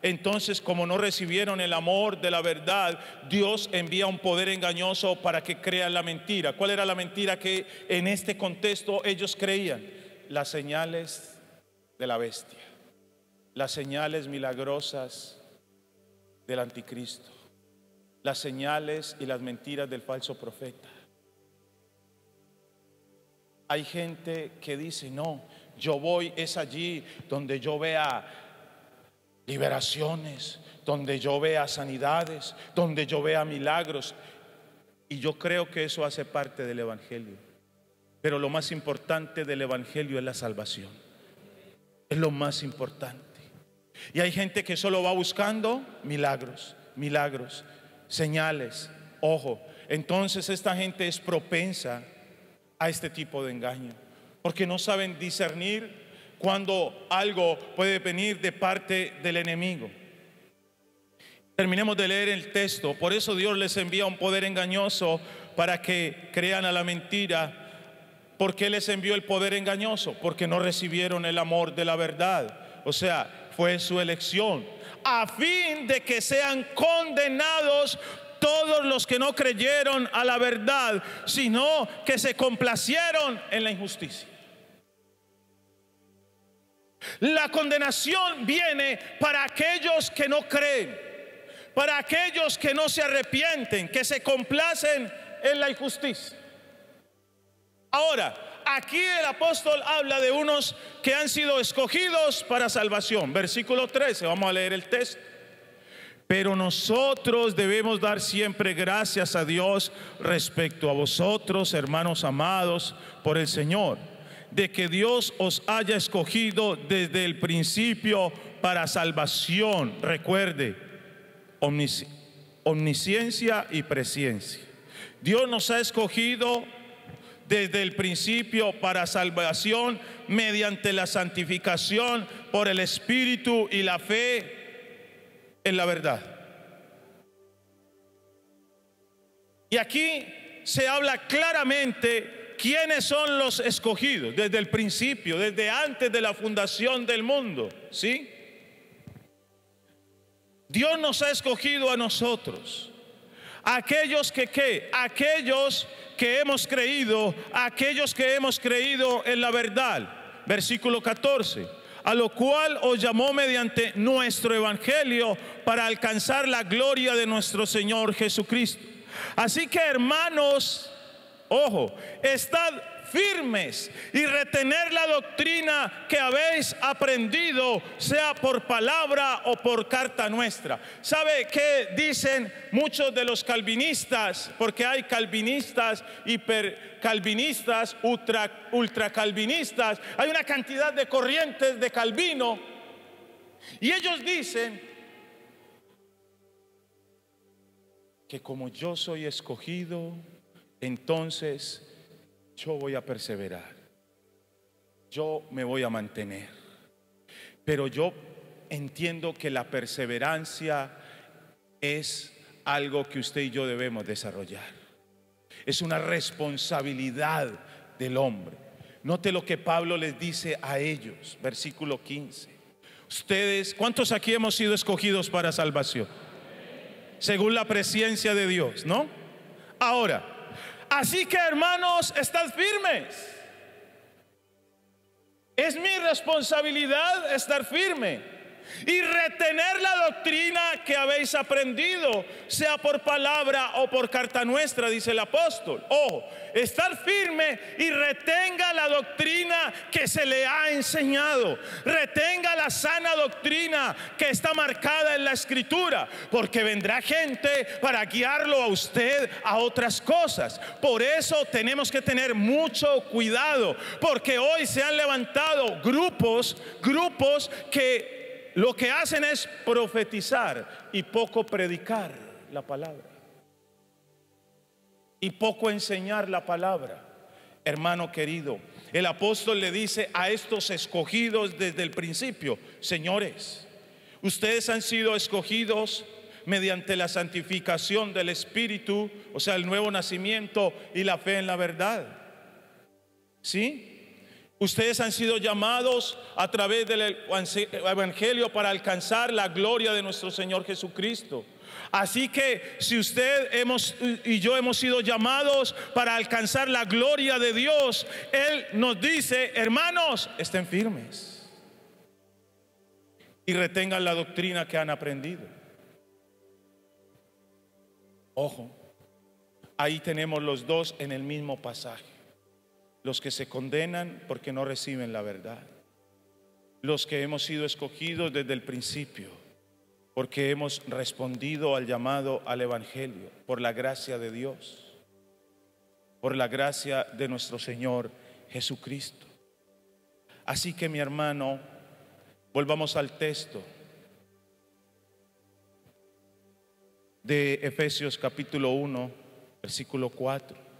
Entonces, como no recibieron el amor de la verdad, Dios envía un poder engañoso para que crean la mentira. ¿Cuál era la mentira que en este contexto ellos creían? Las señales de la bestia, las señales milagrosas del anticristo, las señales y las mentiras del falso profeta. Hay gente que dice: no, yo voy es allí donde yo vea liberaciones, donde yo vea sanidades, donde yo vea milagros. Y yo creo que eso hace parte del Evangelio. Pero lo más importante del Evangelio es la salvación. Es lo más importante. Y hay gente que solo va buscando milagros, milagros, señales. Ojo, entonces esta gente es propensa a este tipo de engaño, porque no saben discernir cuando algo puede venir de parte del enemigo. Terminemos de leer el texto. Por eso Dios les envía un poder engañoso para que crean a la mentira. ¿Por qué les envió el poder engañoso? Porque no recibieron el amor de la verdad. O sea, fue su elección, a fin de que sean condenados todos los que no creyeron a la verdad, sino que se complacieron en la injusticia. La condenación viene para aquellos que no creen, para aquellos que no se arrepienten, que se complacen en la injusticia. Ahora, aquí el apóstol habla de unos que han sido escogidos para salvación. Versículo 13, vamos a leer el texto. Pero nosotros debemos dar siempre gracias a Dios respecto a vosotros, hermanos amados por el Señor, de que Dios os haya escogido desde el principio para salvación. Recuerde, omnisciencia y presciencia. Dios nos ha escogido desde el principio para salvación mediante la santificación por el Espíritu y la fe en la verdad. Y aquí se habla claramente quiénes son los escogidos desde el principio, desde antes de la fundación del mundo, ¿sí? Dios nos ha escogido a nosotros, Aquellos que ¿qué? Aquellos que hemos creído, aquellos que hemos creído en la verdad. Versículo 14. A lo cual os llamó mediante nuestro evangelio para alcanzar la gloria de nuestro Señor Jesucristo. Así que, hermanos, ojo, estad firmes y retener la doctrina que habéis aprendido, sea por palabra o por carta nuestra. ¿Sabe qué dicen muchos de los calvinistas? Porque hay calvinistas, hipercalvinistas, ultracalvinistas. Hay una cantidad de corrientes de Calvino, y ellos dicen que como yo soy escogido, entonces yo voy a perseverar, yo me voy a mantener. Pero yo entiendo que la perseverancia es algo que usted y yo debemos desarrollar. Es una responsabilidad del hombre. Note lo que Pablo les dice a ellos, versículo 15. Ustedes, ¿cuántos aquí hemos sido escogidos para salvación? Según la presciencia de Dios, ¿no? Ahora, así que, hermanos, estad firmes. Es mi responsabilidad estar firme y retener la doctrina que habéis aprendido, sea por palabra o por carta nuestra, dice el apóstol. Ojo, estar firme y retenga la doctrina que se le ha enseñado. Retenga la sana doctrina que está marcada en la Escritura, porque vendrá gente para guiarlo a usted a otras cosas. Por eso tenemos que tener mucho cuidado, porque hoy se han levantado grupos que lo que hacen es profetizar y poco predicar la palabra, y poco enseñar la palabra. Hermano querido, el apóstol le dice a estos escogidos desde el principio: señores, ustedes han sido escogidos mediante la santificación del Espíritu, o sea, el nuevo nacimiento y la fe en la verdad. ¿Sí? Ustedes han sido llamados a través del evangelio para alcanzar la gloria de nuestro Señor Jesucristo. Así que si usted y yo hemos sido llamados para alcanzar la gloria de Dios, Él nos dice: hermanos, estén firmes y retengan la doctrina que han aprendido. Ojo, ahí tenemos los dos en el mismo pasaje. Los que se condenan porque no reciben la verdad. Los que hemos sido escogidos desde el principio porque hemos respondido al llamado al evangelio, por la gracia de Dios, por la gracia de nuestro Señor Jesucristo. Así que, mi hermano, volvamos al texto de Efesios capítulo 1, versículo 4.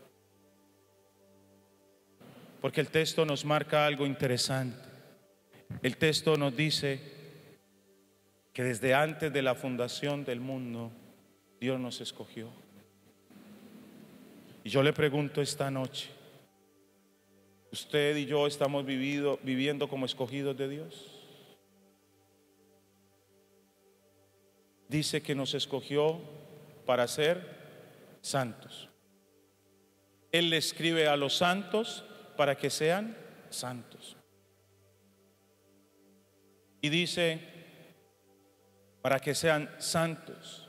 Porque el texto nos marca algo interesante. El texto nos dice que desde antes de la fundación del mundo, Dios nos escogió. Y yo le pregunto esta noche: ¿usted y yo estamos viviendo como escogidos de Dios? Dice que nos escogió para ser santos. Él le escribe a los santos para que sean santos. Y dice: para que sean santos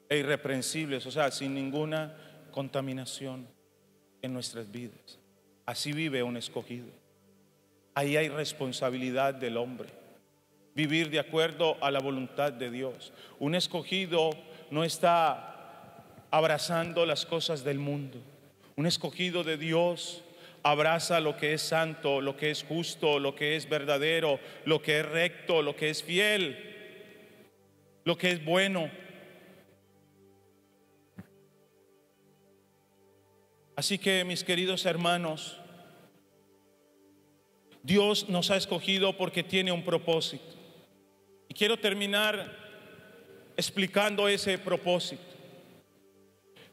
e irreprensibles, o sea, sin ninguna contaminación en nuestras vidas. Así vive un escogido. Ahí hay responsabilidad del hombre, vivir de acuerdo a la voluntad de Dios. Un escogido no está abrazando las cosas del mundo. Un escogido de Dios abraza lo que es santo, lo que es justo, lo que es verdadero, lo que es recto, lo que es fiel, lo que es bueno. Así que, mis queridos hermanos, Dios nos ha escogido porque tiene un propósito. Y quiero terminar explicando ese propósito.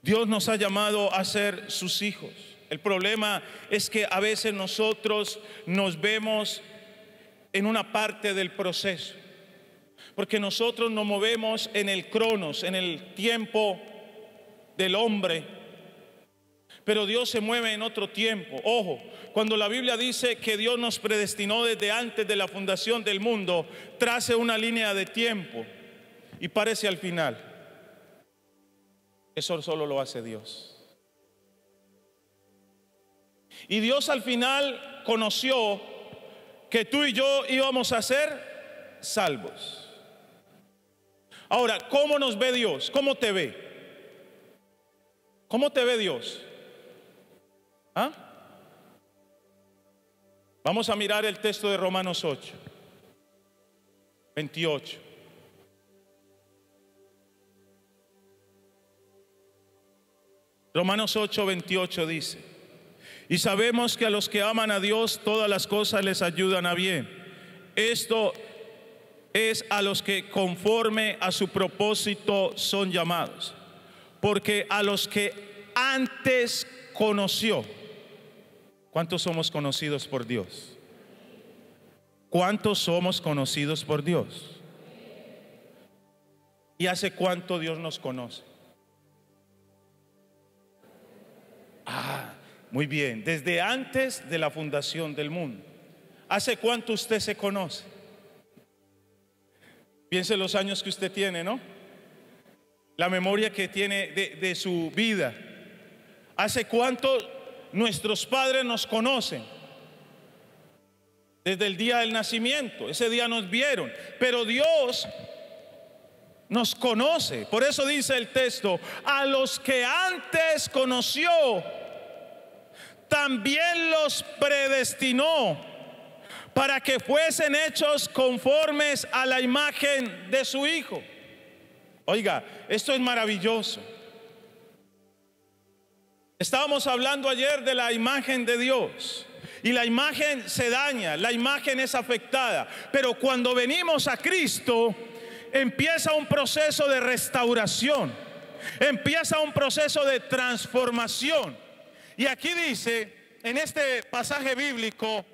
Dios nos ha llamado a ser sus hijos. El problema es que a veces nosotros nos vemos en una parte del proceso, porque nosotros nos movemos en el cronos, en el tiempo del hombre, pero Dios se mueve en otro tiempo. Ojo, cuando la Biblia dice que Dios nos predestinó desde antes de la fundación del mundo, trace una línea de tiempo y parece al final. Eso solo lo hace Dios. Y Dios al final conoció que tú y yo íbamos a ser salvos. Ahora, ¿cómo nos ve Dios? ¿Cómo te ve? ¿Cómo te ve Dios? ¿Ah? Vamos a mirar el texto de Romanos 8, 28. Romanos 8, 28 dice: y sabemos que a los que aman a Dios todas las cosas les ayudan a bien. Esto es a los que conforme a su propósito son llamados. Porque a los que antes conoció, ¿cuántos somos conocidos por Dios? ¿Cuántos somos conocidos por Dios? ¿Y hace cuánto Dios nos conoce? Muy bien, desde antes de la fundación del mundo. ¿Hace cuánto usted se conoce? Piense los años que usted tiene, ¿no? La memoria que tiene de su vida. ¿Hace cuánto nuestros padres nos conocen? Desde el día del nacimiento. Ese día nos vieron. Pero Dios nos conoce. Por eso dice el texto: a los que antes conoció, también los predestinó para que fuesen hechos conformes a la imagen de su Hijo. Oiga, esto es maravilloso. Estábamos hablando ayer de la imagen de Dios. Y la imagen se daña, la imagen es afectada. Pero cuando venimos a Cristo, empieza un proceso de restauración. Empieza un proceso de transformación. Y aquí dice, en este pasaje bíblico,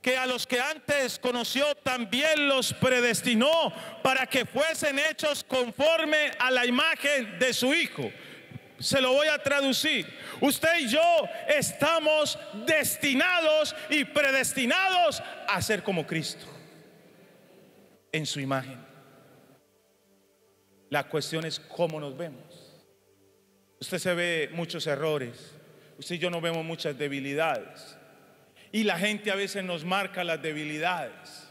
que a los que antes conoció también los predestinó para que fuesen hechos conforme a la imagen de su Hijo. Se lo voy a traducir. Usted y yo estamos destinados y predestinados a ser como Cristo, en su imagen. La cuestión es cómo nos vemos. Usted se ve muchos errores. Usted y yo nos vemos muchas debilidades. Y la gente a veces nos marca las debilidades.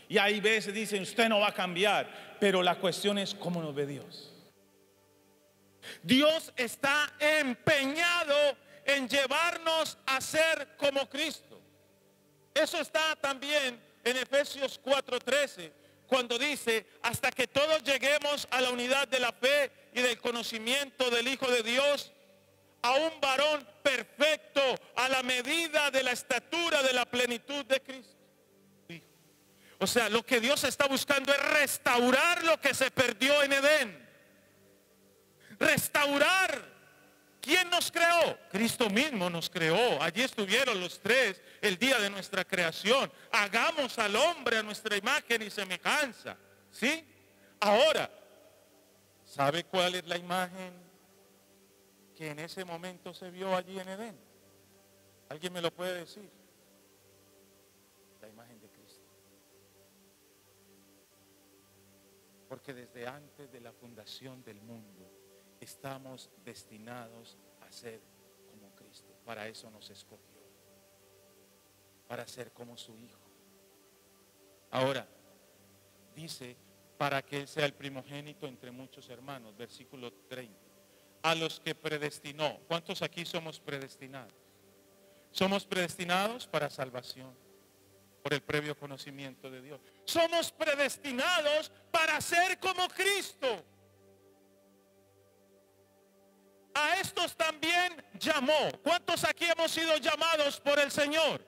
Y hay veces dicen, usted no va a cambiar. Pero la cuestión es cómo nos ve Dios. Dios está empeñado en llevarnos a ser como Cristo. Eso está también en Efesios 4:13, cuando dice: hasta que todos lleguemos a la unidad de la fe y del conocimiento del Hijo de Dios, a un varón perfecto, a la medida de la estatura de la plenitud de Cristo. O sea, lo que Dios está buscando es restaurar lo que se perdió en Edén. Restaurar. ¿Quién nos creó? Cristo mismo nos creó. Allí estuvieron los tres el día de nuestra creación. Hagamos al hombre a nuestra imagen y semejanza. ¿Sí? Ahora, ¿sabe cuál es la imagen que en ese momento se vio allí en Edén? ¿Alguien me lo puede decir? La imagen de Cristo. Porque desde antes de la fundación del mundo estamos destinados a ser como Cristo. Para eso nos escogió, para ser como su Hijo. Ahora, dice, para que Él sea el primogénito entre muchos hermanos. Versículo 30. A los que predestinó. ¿Cuántos aquí somos predestinados? Somos predestinados para salvación, por el previo conocimiento de Dios. Somos predestinados para ser como Cristo. A estos también llamó. ¿Cuántos aquí hemos sido llamados por el Señor?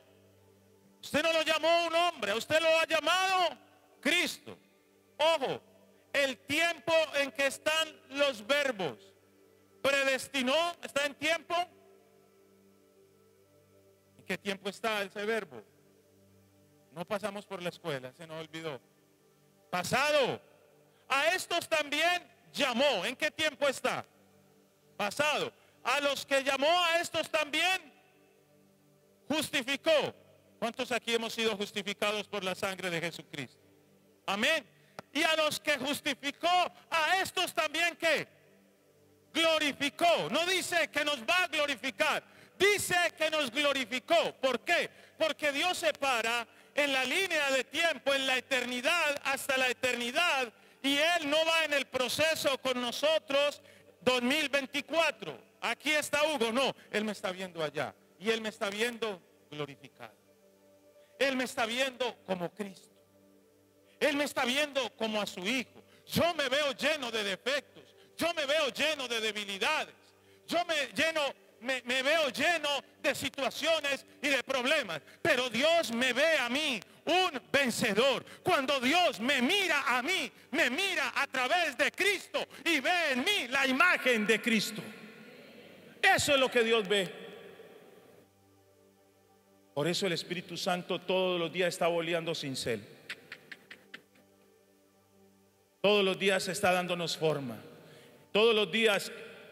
Usted no lo llamó un hombre, usted lo ha llamado Cristo. Ojo, el tiempo en que están los verbos. Predestinó, ¿está en tiempo? ¿En qué tiempo está ese verbo? No pasamos por la escuela, se nos olvidó. Pasado. A estos también llamó. ¿En qué tiempo está? Pasado. A los que llamó, a estos también justificó. ¿Cuántos aquí hemos sido justificados por la sangre de Jesucristo? Amén. Y a los que justificó, a estos también, ¿qué? Glorificó. No dice que nos va a glorificar, dice que nos glorificó. ¿Por qué? Porque Dios se para en la línea de tiempo, en la eternidad, hasta la eternidad, y Él no va en el proceso con nosotros 2024. Aquí está Hugo, no, Él me está viendo allá, y Él me está viendo glorificado. Él me está viendo como Cristo. Él me está viendo como a su Hijo. Yo me veo lleno de defectos, yo me veo lleno de debilidades, yo me veo lleno de situaciones y de problemas, pero Dios me ve a mí un vencedor. Cuando Dios me mira a mí, me mira a través de Cristo y ve en mí la imagen de Cristo. Eso es lo que Dios ve. Por eso el Espíritu Santo todos los días está boleando cincel. Todos los días está dándonos forma. Todos los días,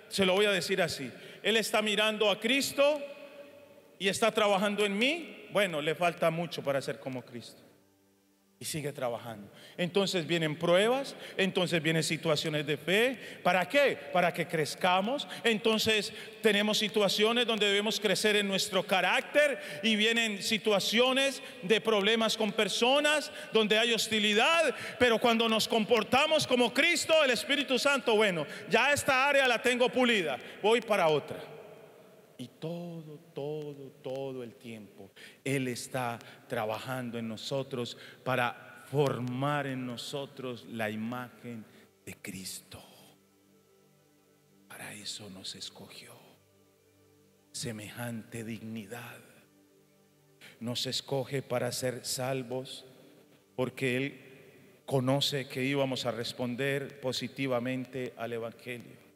se lo voy a decir así, Él está mirando a Cristo y está trabajando en mí. Bueno, le falta mucho para ser como Cristo. Y sigue trabajando. Entonces vienen pruebas, entonces vienen situaciones de fe. ¿Para qué? Para que crezcamos. Entonces tenemos situaciones donde debemos crecer en nuestro carácter, y vienen situaciones de problemas con personas donde hay hostilidad. Pero cuando nos comportamos como Cristo, el Espíritu Santo, bueno, ya esta área la tengo pulida, voy para otra. Y todo el tiempo Él está trabajando en nosotros para formar en nosotros la imagen de Cristo. Para eso nos escogió. Semejante dignidad. Nos escoge para ser salvos, porque Él conoce que íbamos a responder positivamente al Evangelio.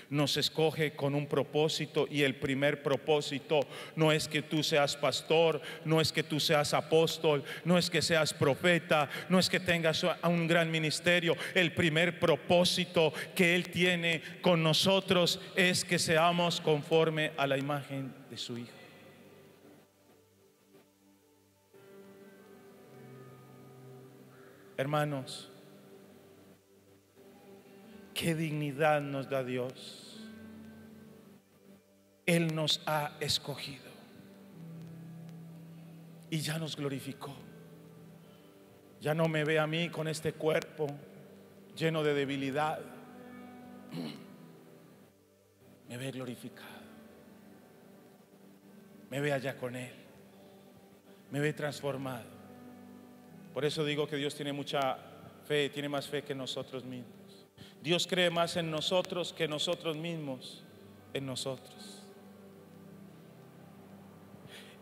Nos escoge con un propósito, y el primer propósito no es que tú seas pastor, no es que tú seas apóstol, no es que seas profeta, no es que tengas un gran ministerio. El primer propósito que Él tiene con nosotros es que seamos conforme a la imagen de su Hijo. Hermanos, qué dignidad nos da Dios. Él nos ha escogido y ya nos glorificó. Ya no me ve a mí con este cuerpo lleno de debilidad. Me ve glorificado. Me ve allá con Él. Me ve transformado. Por eso digo que Dios tiene mucha fe, tiene más fe que nosotros mismos. Dios cree más en nosotros que nosotros mismos en nosotros.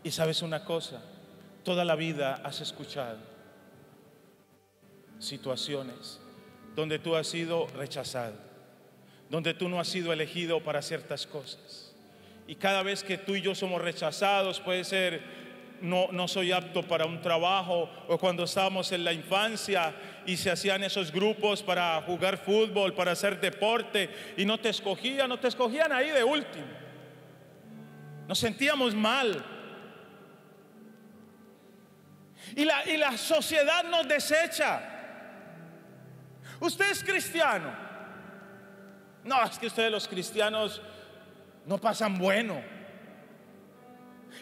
Y sabes una cosa, toda la vida has escuchado situaciones donde tú has sido rechazado, donde tú no has sido elegido para ciertas cosas. Y cada vez que tú y yo somos rechazados, puede ser no soy apto para un trabajo, o cuando estábamos en la infancia y se hacían esos grupos para jugar fútbol, para hacer deporte, y no te escogían ahí de último. Nos sentíamos mal. Y la sociedad nos desecha. Usted es cristiano. No, es que ustedes los cristianos no pasan bueno.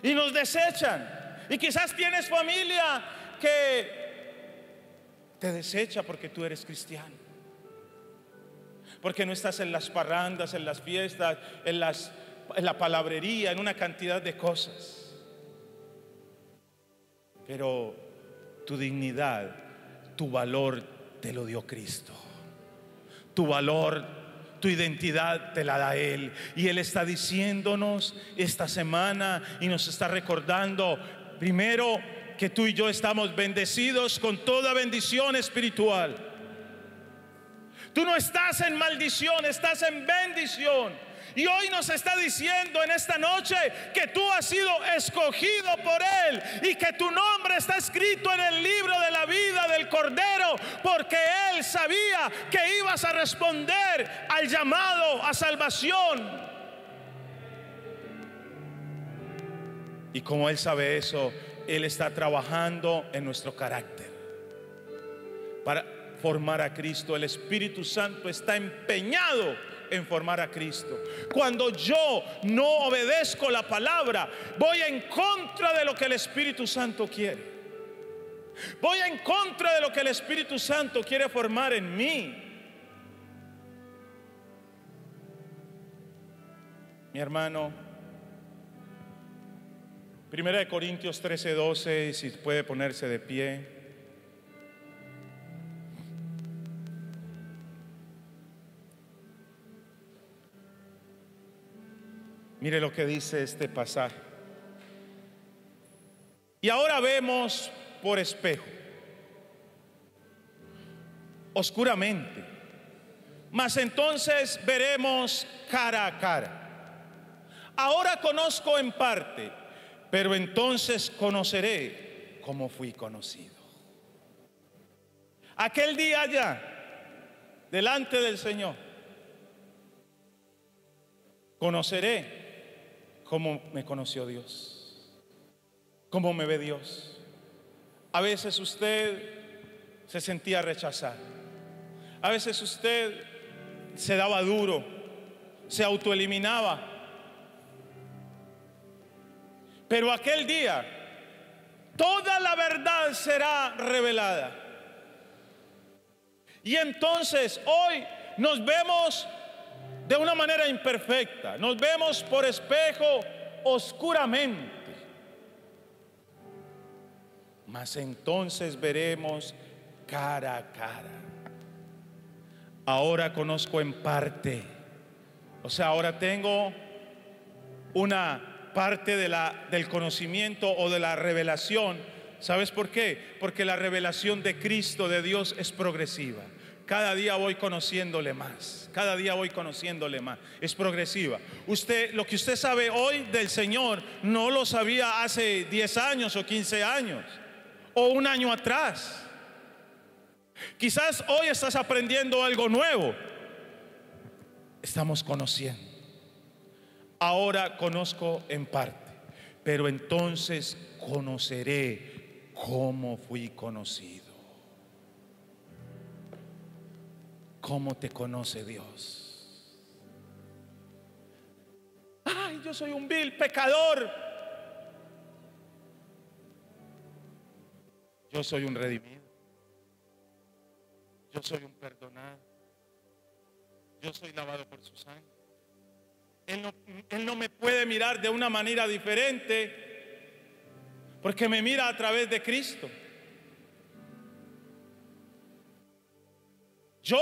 Y nos desechan. Y quizás tienes familia que te desecha porque tú eres cristiano, porque no estás en las parrandas, en las fiestas, en la palabrería, en una cantidad de cosas. Pero tu dignidad, tu valor te lo dio Cristo. Tu valor, tu identidad te la da Él. Y Él está diciéndonos esta semana y nos está recordando, primero, que tú y yo estamos bendecidos con toda bendición espiritual. Tú no estás en maldición, estás en bendición. Y hoy nos está diciendo en esta noche que tú has sido escogido por Él y que tu nombre está escrito en el libro de la vida del Cordero, porque Él sabía que ibas a responder al llamado a salvación. Y como Él sabe eso, Él está trabajando en nuestro carácter para formar a Cristo. El Espíritu Santo está empeñado en formar a Cristo. Cuando yo no obedezco la palabra, voy en contra de lo que el Espíritu Santo quiere. Voy en contra de lo que el Espíritu Santo quiere formar en mí. Mi hermano, 1 Corintios 13:12, si puede ponerse de pie. Mire lo que dice este pasaje. Y ahora vemos por espejo, oscuramente, mas entonces veremos cara a cara. Ahora conozco en parte, pero entonces conoceré como fui conocido. Aquel día allá, delante del Señor, conoceré cómo me conoció Dios, cómo me ve Dios. A veces usted se sentía rechazado, a veces usted se daba duro, se autoeliminaba. Pero aquel día toda la verdad será revelada. Y entonces hoy nos vemos de una manera imperfecta, nos vemos por espejo oscuramente. Mas entonces veremos cara a cara. Ahora conozco en parte. O sea, ahora tengo una parte del conocimiento o de la revelación. ¿Sabes por qué? Porque la revelación de Cristo, de Dios, es progresiva. Cada día voy conociéndole más. Cada día voy conociéndole más. Es progresiva. Lo que usted sabe hoy del Señor, no lo sabía hace 10 años o 15 años o un año atrás. Quizás hoy estás aprendiendo algo nuevo. Estamos conociendo. Ahora conozco en parte, pero entonces conoceré cómo fui conocido. ¿Cómo te conoce Dios? Ay, yo soy un vil pecador. Yo soy un redimido. Yo soy un perdonado. Yo soy lavado por su sangre. Él no me puede mirar de una manera diferente porque me mira a través de Cristo. Yo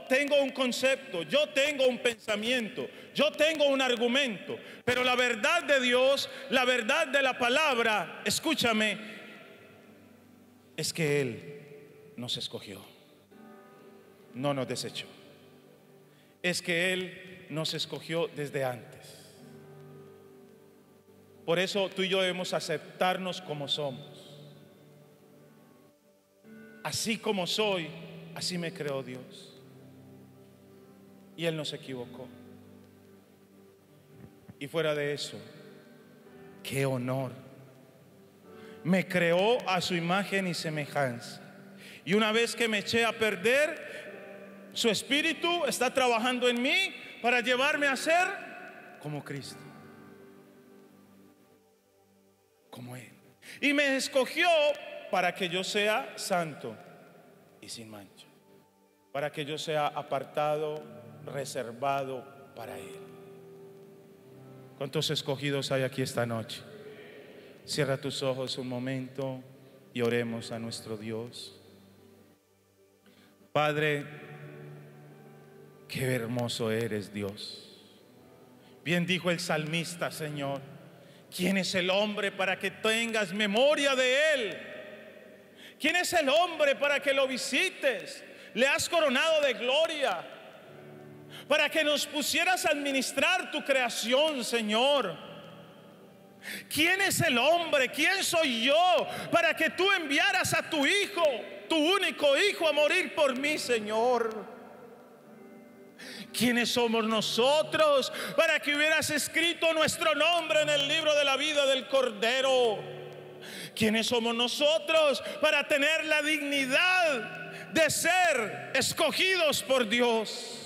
tengo un concepto, yo tengo un pensamiento, yo tengo un argumento, pero la verdad de Dios, la verdad de la palabra, escúchame, es que Él nos escogió, no nos desechó. Es que Él nos escogió desde antes. Por eso tú y yo debemos aceptarnos como somos. Así como soy, así me creó Dios. Y Él no se equivocó. Y fuera de eso, qué honor. Me creó a su imagen y semejanza. Y una vez que me eché a perder, su Espíritu está trabajando en mí para llevarme a ser como Cristo, como Él. Y me escogió para que yo sea santo y sin mancha, para que yo sea apartado, reservado para Él. ¿Cuántos escogidos hay aquí esta noche? Cierra tus ojos un momento y oremos a nuestro Dios. Padre, qué hermoso eres, Dios. Bien dijo el salmista, Señor, ¿quién es el hombre para que tengas memoria de él? ¿Quién es el hombre para que lo visites? Le has coronado de gloria para que nos pusieras a administrar tu creación, Señor. ¿Quién es el hombre? ¿Quién soy yo para que tú enviaras a tu hijo, tu único hijo, a morir por mí, Señor? ¿Quiénes somos nosotros para que hubieras escrito nuestro nombre en el libro de la vida del Cordero? ¿Quiénes somos nosotros para tener la dignidad de ser escogidos por Dios?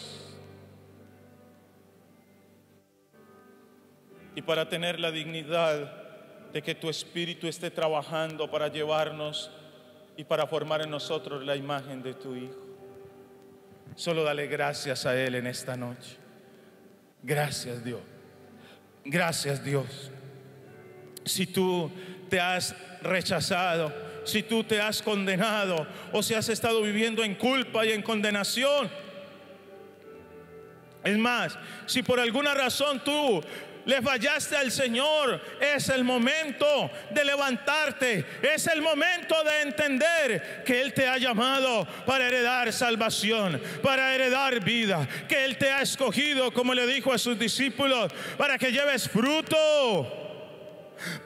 Y para tener la dignidad de que tu Espíritu esté trabajando para llevarnos y para formar en nosotros la imagen de tu Hijo. Solo dale gracias a Él en esta noche. Gracias, Dios. Gracias, Dios. Si tú te has rechazado, si tú te has condenado, o si has estado viviendo en culpa y en condenación, es más, si por alguna razón tú le fallaste al Señor, es el momento de levantarte, es el momento de entender que Él te ha llamado para heredar salvación, para heredar vida, que Él te ha escogido, como le dijo a sus discípulos, para que lleves fruto.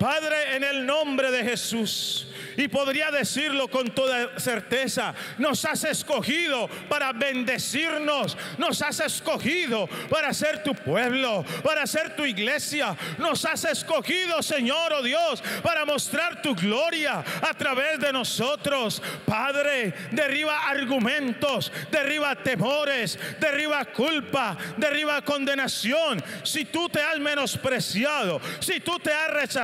Padre, en el nombre de Jesús, y podría decirlo con toda certeza, nos has escogido para bendecirnos, nos has escogido para ser tu pueblo, para ser tu iglesia, nos has escogido, Señor, oh Dios, para mostrar tu gloria a través de nosotros. Padre, derriba argumentos, derriba temores, derriba culpa, derriba condenación. Si tú te has menospreciado, si tú te has rechazado,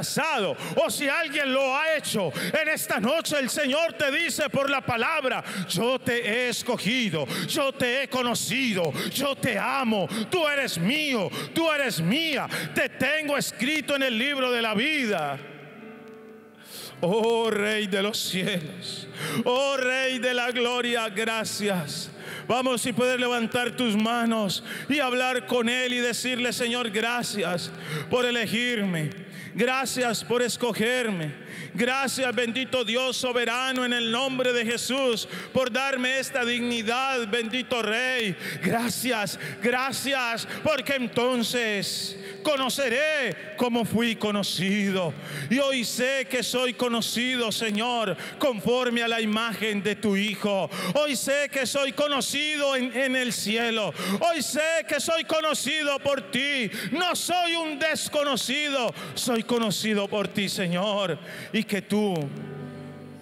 o si alguien lo ha hecho, en esta noche el Señor te dice por la palabra: yo te he escogido, yo te he conocido, yo te amo, tú eres mío, tú eres mía, te tengo escrito en el libro de la vida. Oh Rey de los cielos, oh Rey de la gloria, gracias. Vamos, si puedes levantar tus manos y hablar con Él y decirle: Señor, gracias por elegirme. Gracias por escogerme. Gracias, bendito Dios soberano, en el nombre de Jesús, por darme esta dignidad, bendito Rey. Gracias, gracias, porque entonces conoceré como fui conocido. Y hoy sé que soy conocido, Señor, conforme a la imagen de tu Hijo. Hoy sé que soy conocido en el cielo. Hoy sé que soy conocido por ti. No soy un desconocido, soy conocido por ti, Señor. Y que tú,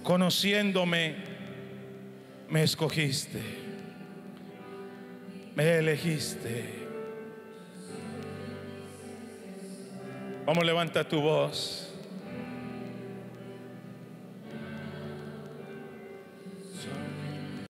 conociéndome, me escogiste, me elegiste. Vamos, levanta tu voz.